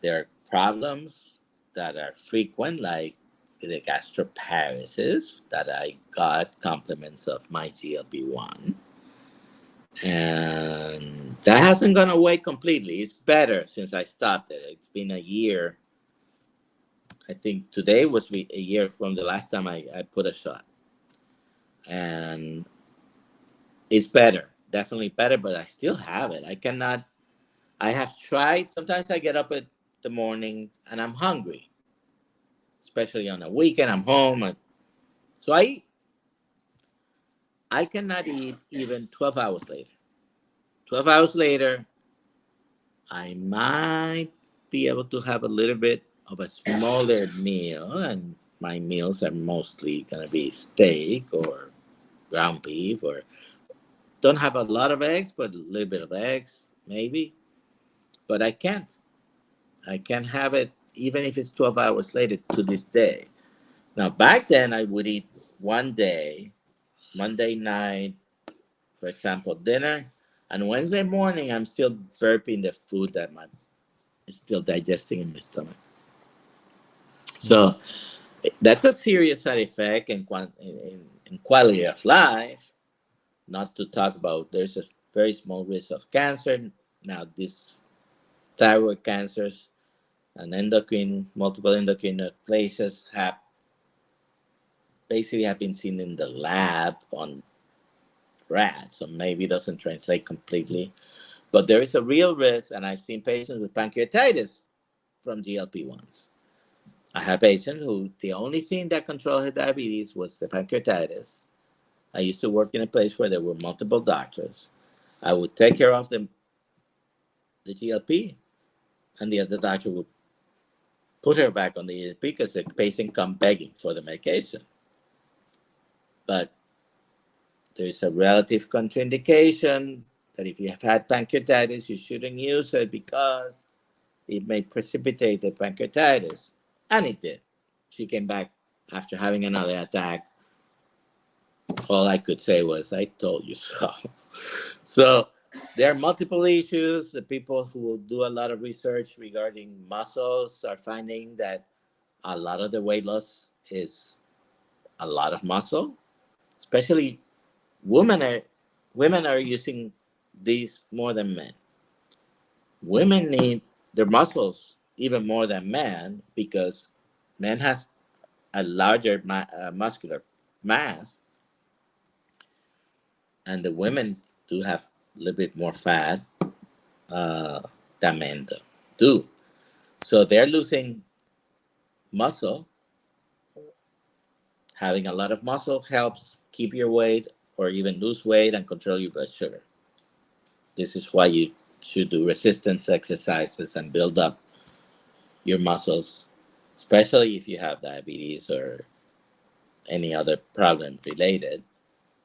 There are problems that are frequent, like the gastroparesis, that I got compliments of my GLP-1. And that hasn't gone away completely. It's better since I stopped it. It's been a year. I think today was a year from the last time I put a shot. And it's better, definitely better, but I still have it. I have tried. Sometimes I get up in the morning and I'm hungry, especially on a weekend. I'm home. So I cannot eat even 12 hours later. 12 hours later, I might be able to have a little bit of a smaller meal, and my meals are mostly going to be steak or ground beef, or don't have a lot of eggs, but a little bit of eggs, maybe. But I can't. I can't have it even if it's 12 hours later to this day. Now, back then, I would eat one day, Monday night, for example, dinner, and Wednesday morning, I'm still burping the food that is still digesting in my stomach. So that's a serious side effect in quality of life. Not to talk about, there's a very small risk of cancer. Now, these thyroid cancers and multiple endocrine places have been seen in the lab on rats, so maybe it doesn't translate completely. But there is a real risk, and I've seen patients with pancreatitis from GLP-1s. I had patients who the only thing that controlled her diabetes was the pancreatitis. I used to work in a place where there were multiple doctors. I would take care of the GLP, and the other doctor would put her back on the GLP because the patient come begging for the medication. But there's a relative contraindication that if you have had pancreatitis, you shouldn't use it because it may precipitate the pancreatitis. And it did. She came back after having another attack. All I could say was, I told you so. So there are multiple issues. The people who do a lot of research regarding muscles are finding that a lot of the weight loss is a lot of muscle, especially women are using these more than men. Women need their muscles even more than men because men has a larger muscular mass, and the women do have a little bit more fat uh, than men do. So they're losing muscle. Having a lot of muscle helps keep your weight or even lose weight and control your blood sugar. This is why you should do resistance exercises and build up your muscles, especially if you have diabetes or any other problem related.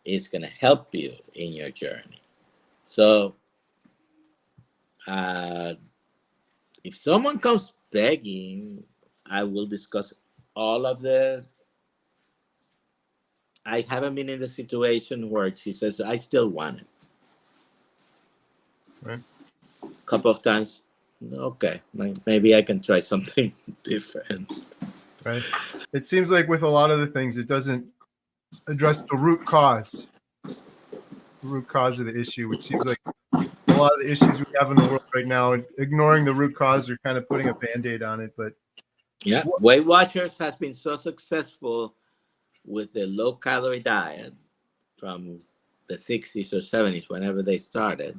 It's going to help you in your journey. So, uh, if someone comes begging, I will discuss all of this. I haven't been in the situation where she says, I still want it. Right. A couple of times Okay, maybe I can try something different. Right. It seems like with a lot of the things, it doesn't address the root cause of the issue, which seems like a lot of the issues we have in the world right now. Ignoring the root cause or kind of putting a band-aid on it. But Yeah, Weight Watchers has been so successful with the low calorie diet from the 60s or 70s, whenever they started,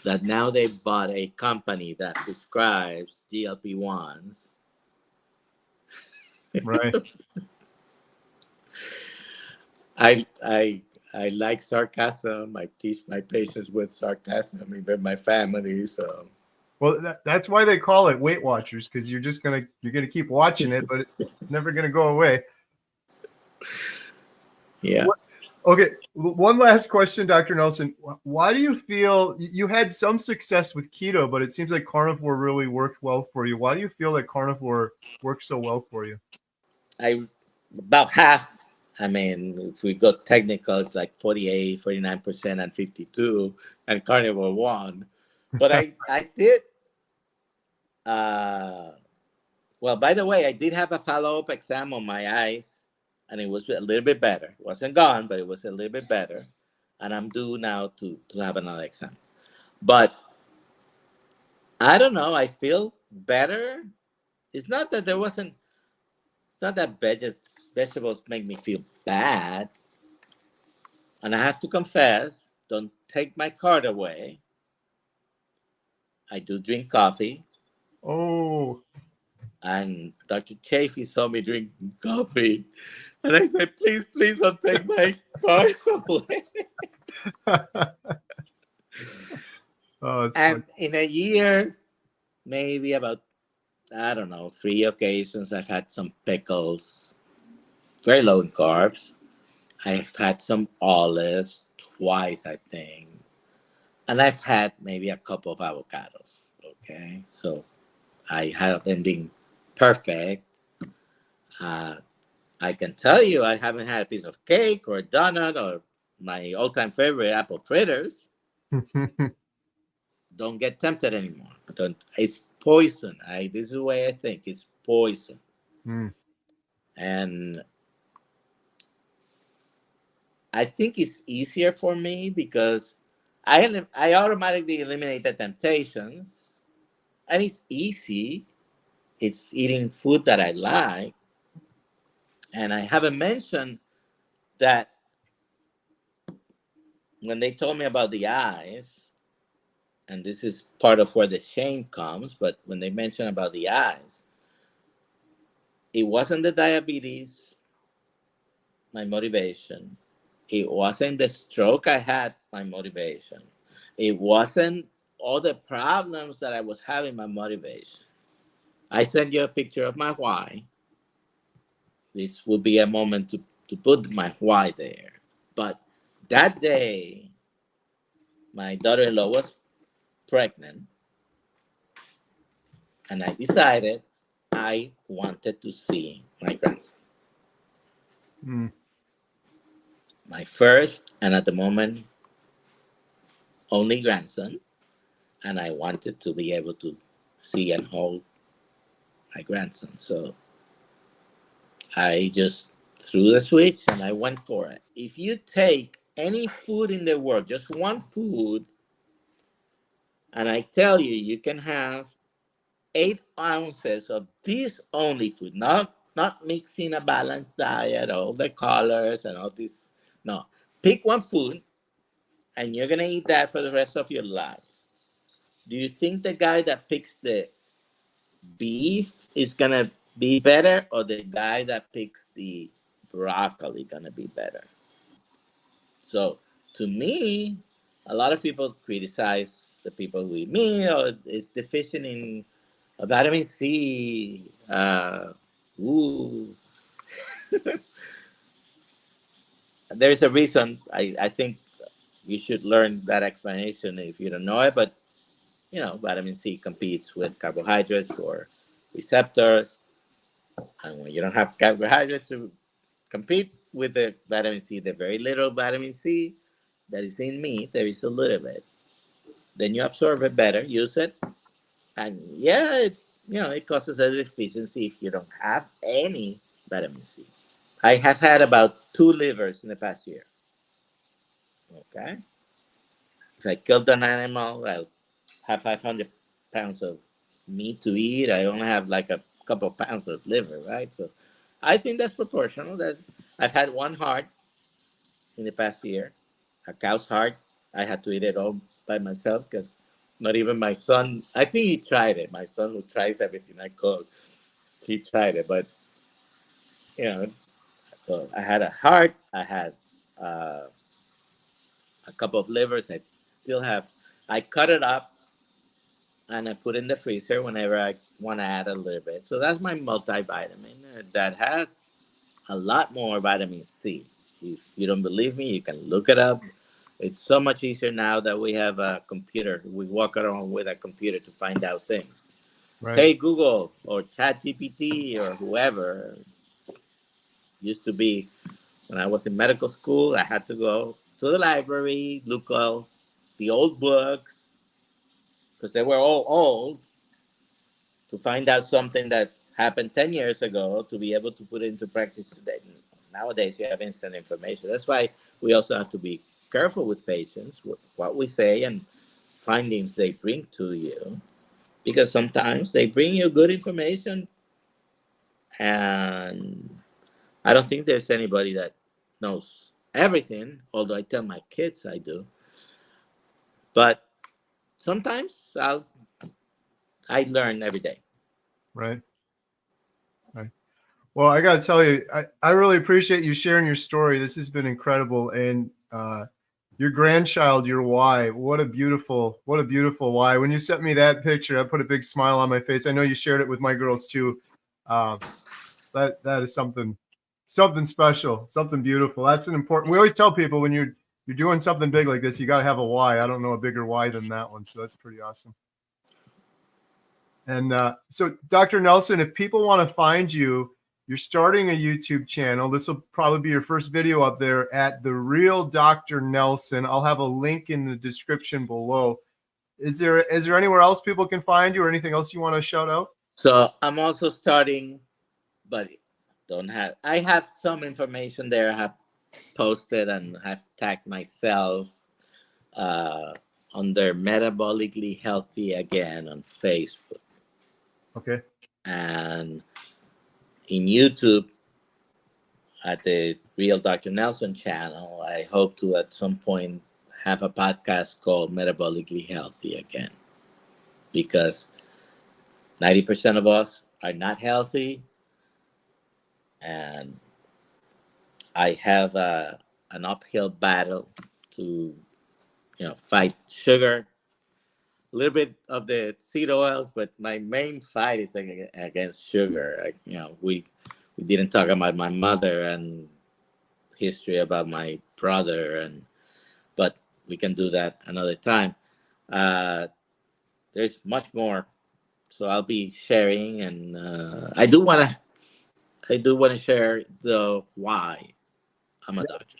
that now they bought a company that prescribes GLP-1s. right. I like sarcasm. I teach my patients with sarcasm, even my family. So Well, that's why they call it Weight Watchers, because you're gonna keep watching it, but it's never gonna go away. yeah. Okay, one last question, Dr. Nelson. Why do you feel you had some success with keto, but it seems like carnivore really worked well for you? Why do you feel like carnivore works so well for you? About half. I mean, if we go technical, it's like 48, 49% and 52, and carnivore won. But I did. Uh, well, by the way, I did have a follow-up exam on my eyes, and it was a little bit better. It wasn't gone, but it was a little bit better. And I'm due now to have another exam. But I don't know. I feel better. It's not that there wasn't. It's not that vegetables make me feel bad. And I have to confess, don't take my card away. I do drink coffee. Oh, And Dr. Chafee saw me drinking coffee. And I said, please, please don't take my card away. oh, it's And fun. in a year, maybe about, I don't know, 3 occasions, I've had some pickles, very low in carbs. I've had some olives twice, I think. And I've had maybe a couple of avocados. Okay. So I haven't been perfect. Uh, I can tell you I haven't had a piece of cake or a donut or my all-time favorite apple fritters. Don't get tempted anymore. Don't. It's poison. This is the way I think. It's poison. Mm. And I think it's easier for me because I automatically eliminate the temptations, and it's easy. It's eating food that I like, and I haven't mentioned that when they told me about the eyes, and this is part of where the shame comes, but when they mentioned about the eyes, it wasn't the diabetes, my motivation. It wasn't the stroke I had, my motivation. It wasn't all the problems that I was having, my motivation. I sent you a picture of my why. This would be a moment to put my why there. But that day, my daughter in law was pregnant, and I decided I wanted to see my grandson. Mm. My first, and at the moment, only grandson. And I wanted to be able to see and hold my grandson. So I just threw the switch and I went for it. If you take any food in the world, just one food, and I tell you, you can have 8 ounces of this only food, not mixing a balanced diet, all the colors and all this. No, pick one food, and you're gonna eat that for the rest of your life. Do you think the guy that picks the beef is gonna be better, or the guy that picks the broccoli gonna be better? So to me, a lot of people criticize the people who eat meat or is deficient in vitamin C. Ooh, there's a reason. I think you should learn that explanation if you don't know it. But vitamin C competes with carbohydrates for receptors, and when you don't have carbohydrates to compete with the vitamin C, the very little vitamin C that is in meat, there is a little bit. Then you absorb it better, use it, And yeah, it causes a deficiency if you don't have any vitamin C. I have had about 2 livers in the past year. Okay, if I killed an animal, I'll have 500 pounds of meat to eat. I only have like a couple of pounds of liver, right? So I think that's proportional. That I've had one heart in the past year, a cow's heart. I had to eat it all by myself because not even my son. I think he tried it. My son, who tries everything I cook, he tried it, but you know, so I had a heart. I had uh, a couple of livers. I still have. I cut it up and I put in the freezer whenever I want to add a little bit. So that's my multivitamin that has a lot more vitamin C. If you don't believe me, you can look it up. It's so much easier now that we have a computer. We walk around with a computer to find out things. Right. Hey Google or ChatGPT or whoever. Used to be when I was in medical school, I had to go to the library, look all the old books because they were all old to find out something that happened 10 years ago to be able to put it into practice today. Nowadays, you have instant information. That's why we also have to be careful with patients, what we say and findings they bring to you, because sometimes they bring you good information, and I don't think there's anybody that knows everything, although I tell my kids I do. But sometimes I learn every day. Right. Right. Well, I got to tell you, I really appreciate you sharing your story. This has been incredible. And your grandchild, your Y, what a beautiful Y. When you sent me that picture, I put a big smile on my face. I know you shared it with my girls too. Uh, that is something special, something beautiful. That's an important. We always tell people when you're doing something big like this, you got to have a Y. I don't know a bigger Y than that one, so that's pretty awesome. And so, Dr. Nelson, if people want to find you, you're starting a YouTube channel. This will probably be your first video up there at The Real Dr. Nelson. I'll have a link in the description below. Is there anywhere else people can find you or anything else you want to shout out? So I'm also starting, but I have some information there. I have posted and have tagged myself uh, under Metabolically Healthy again on Facebook. Okay. And in YouTube at the Real Dr. Nelson channel, I hope to at some point have a podcast called Metabolically Healthy again, because 90% of us are not healthy, and I have an uphill battle to fight sugar, a little bit of the seed oils, but my main fight is against sugar. We didn't talk about my mother and history about my brother, but we can do that another time. Uh, there's much more, so I'll be sharing, and I do want to share the why I'm a doctor.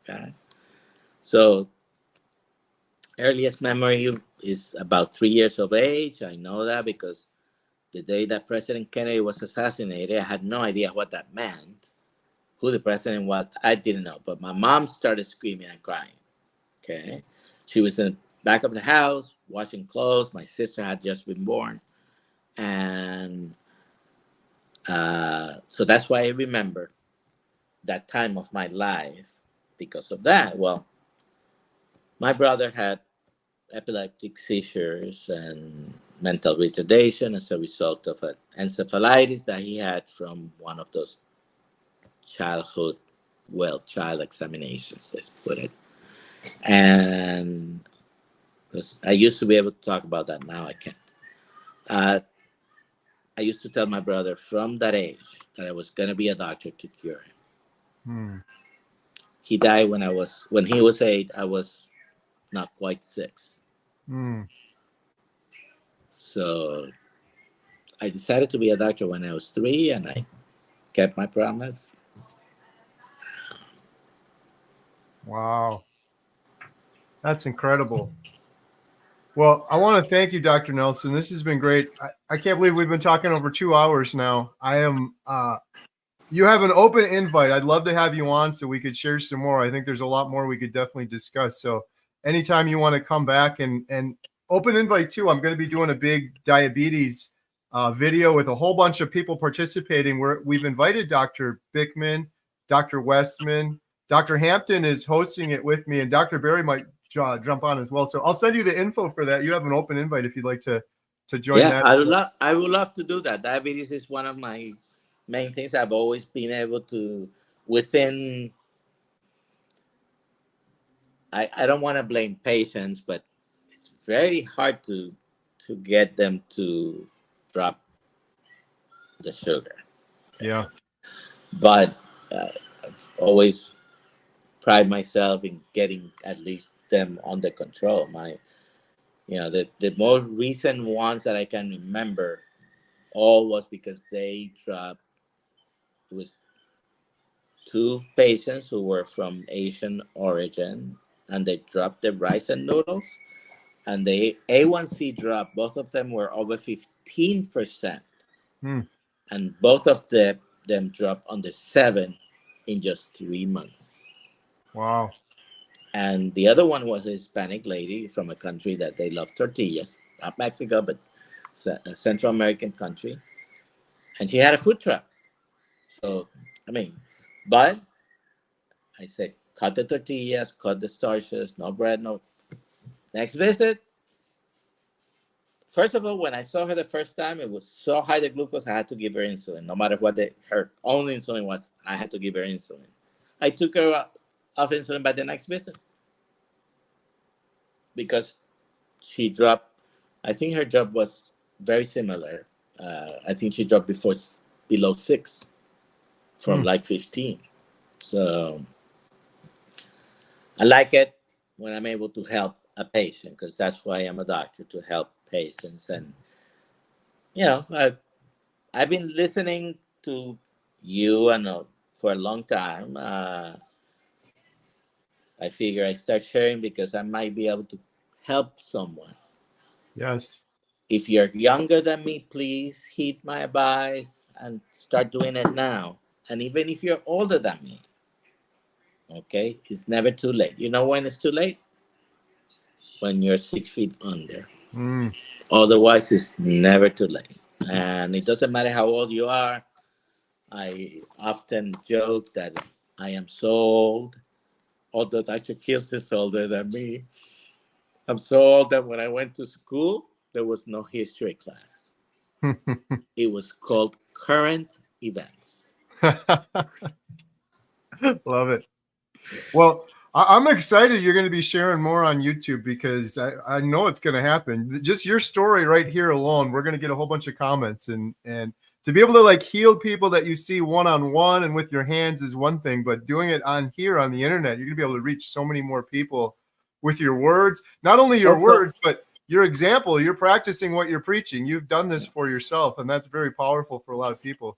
Okay, so earliest memory is about 3 years of age. I know that because the day that President Kennedy was assassinated, I had no idea what that meant, who the president was. I didn't know, but my mom started screaming and crying. Okay, she was in the back of the house washing clothes. My sister had just been born, and so that's why I remember that time of my life because of that. Well, my brother had epileptic seizures and mental retardation as a result of an encephalitis that he had from one of those childhood, child examinations, let's put it. And because I used to be able to talk about that, now I can't. Uh, I used to tell my brother from that age that I was going to be a doctor to cure him. Hmm. He died when he was 8. I was not quite 6. Hmm. So I decided to be a doctor when I was 3, and I kept my promise. Wow. That's incredible. Well, I want to thank you, Dr. Nelson. This has been great. I can't believe we've been talking over 2 hours now. You have an open invite. I'd love to have you on so we could share some more. I think there's a lot more we could definitely discuss. So anytime you want to come back, and open invite too. I'm going to be doing a big diabetes video with a whole bunch of people participating. We've invited Dr. Bickman, Dr. Westman, Dr. Hampton is hosting it with me, and Dr. Barry might jump on as well. So I'll send you the info for that. You have an open invite if you'd like to join that. I would love to do that. Diabetes is one of my main things. I've always been able to, within, I don't want to blame patients, but it's very hard to get them to drop the sugar. Yeah. But I've always pride myself in getting at least them under control. The more recent ones that I can remember, all was because they dropped. It was 2 patients who were from Asian origin, and they dropped the rice and noodles, and the A1C dropped. Both of them were over 15%, and both of them dropped under 7 in just 3 months. Wow. And the other one was a Hispanic lady from a country that they love tortillas, not Mexico, but a Central American country. And she had a food truck. So, but I said, cut the tortillas, cut the starches, no bread, no. Next visit. First of all, when I saw her the first time, it was so high the glucose, I had to give her insulin. No matter what her own insulin was, I had to give her insulin. I took her off insulin by the next visit because she dropped. I think her drop was very similar. I think she dropped below 6 from like 15. So I like it when I'm able to help a patient, because that's why I'm a doctor, to help patients. And I've been listening to you for a long time. I figure I start sharing because I might be able to help someone. Yes. If you're younger than me, please heed my advice and start doing it now. And even if you're older than me, okay, it's never too late. You know when it's too late? When you're 6 feet under. Otherwise, it's never too late. And it doesn't matter how old you are. I often joke that I am so old, although Dr. Kills is older than me. I'm so old that when I went to school, there was no history class. It was called current events. Love it. Well, I'm excited you're going to be sharing more on YouTube, because I know it's going to happen. Just your story right here alone, we're going to get a whole bunch of comments, and to be able to heal people that you see one-on-one and with your hands is one thing, but doing it on the internet, you're going to be able to reach so many more people with your words. Not only your words, but your example. You're practicing what you're preaching. You've done this for yourself, and that's very powerful for a lot of people.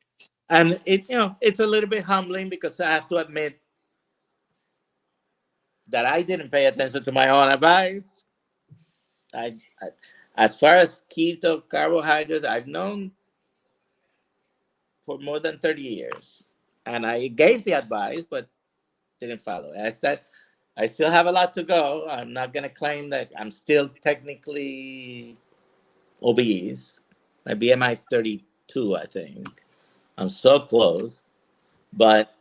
And it's a little bit humbling, because I have to admit that I didn't pay attention to my own advice. I as far as keto carbohydrates, I've known for more than 30 years. And I gave the advice, but didn't follow. I still have a lot to go. I'm not going to claim that I'm still technically obese. My BMI is 32, I think. I'm so close. But,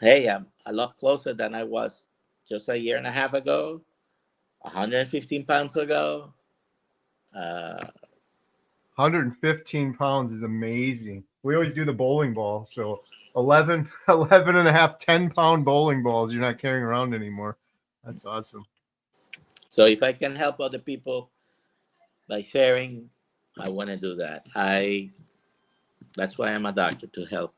hey, I'm a lot closer than I was just a year and a half ago, 115 pounds ago. 115 pounds is amazing. We always do the bowling ball. So 11 and a half, 10-pound bowling balls you're not carrying around anymore. That's awesome. So if I can help other people by sharing, I want to do that. That's why I'm a doctor, to help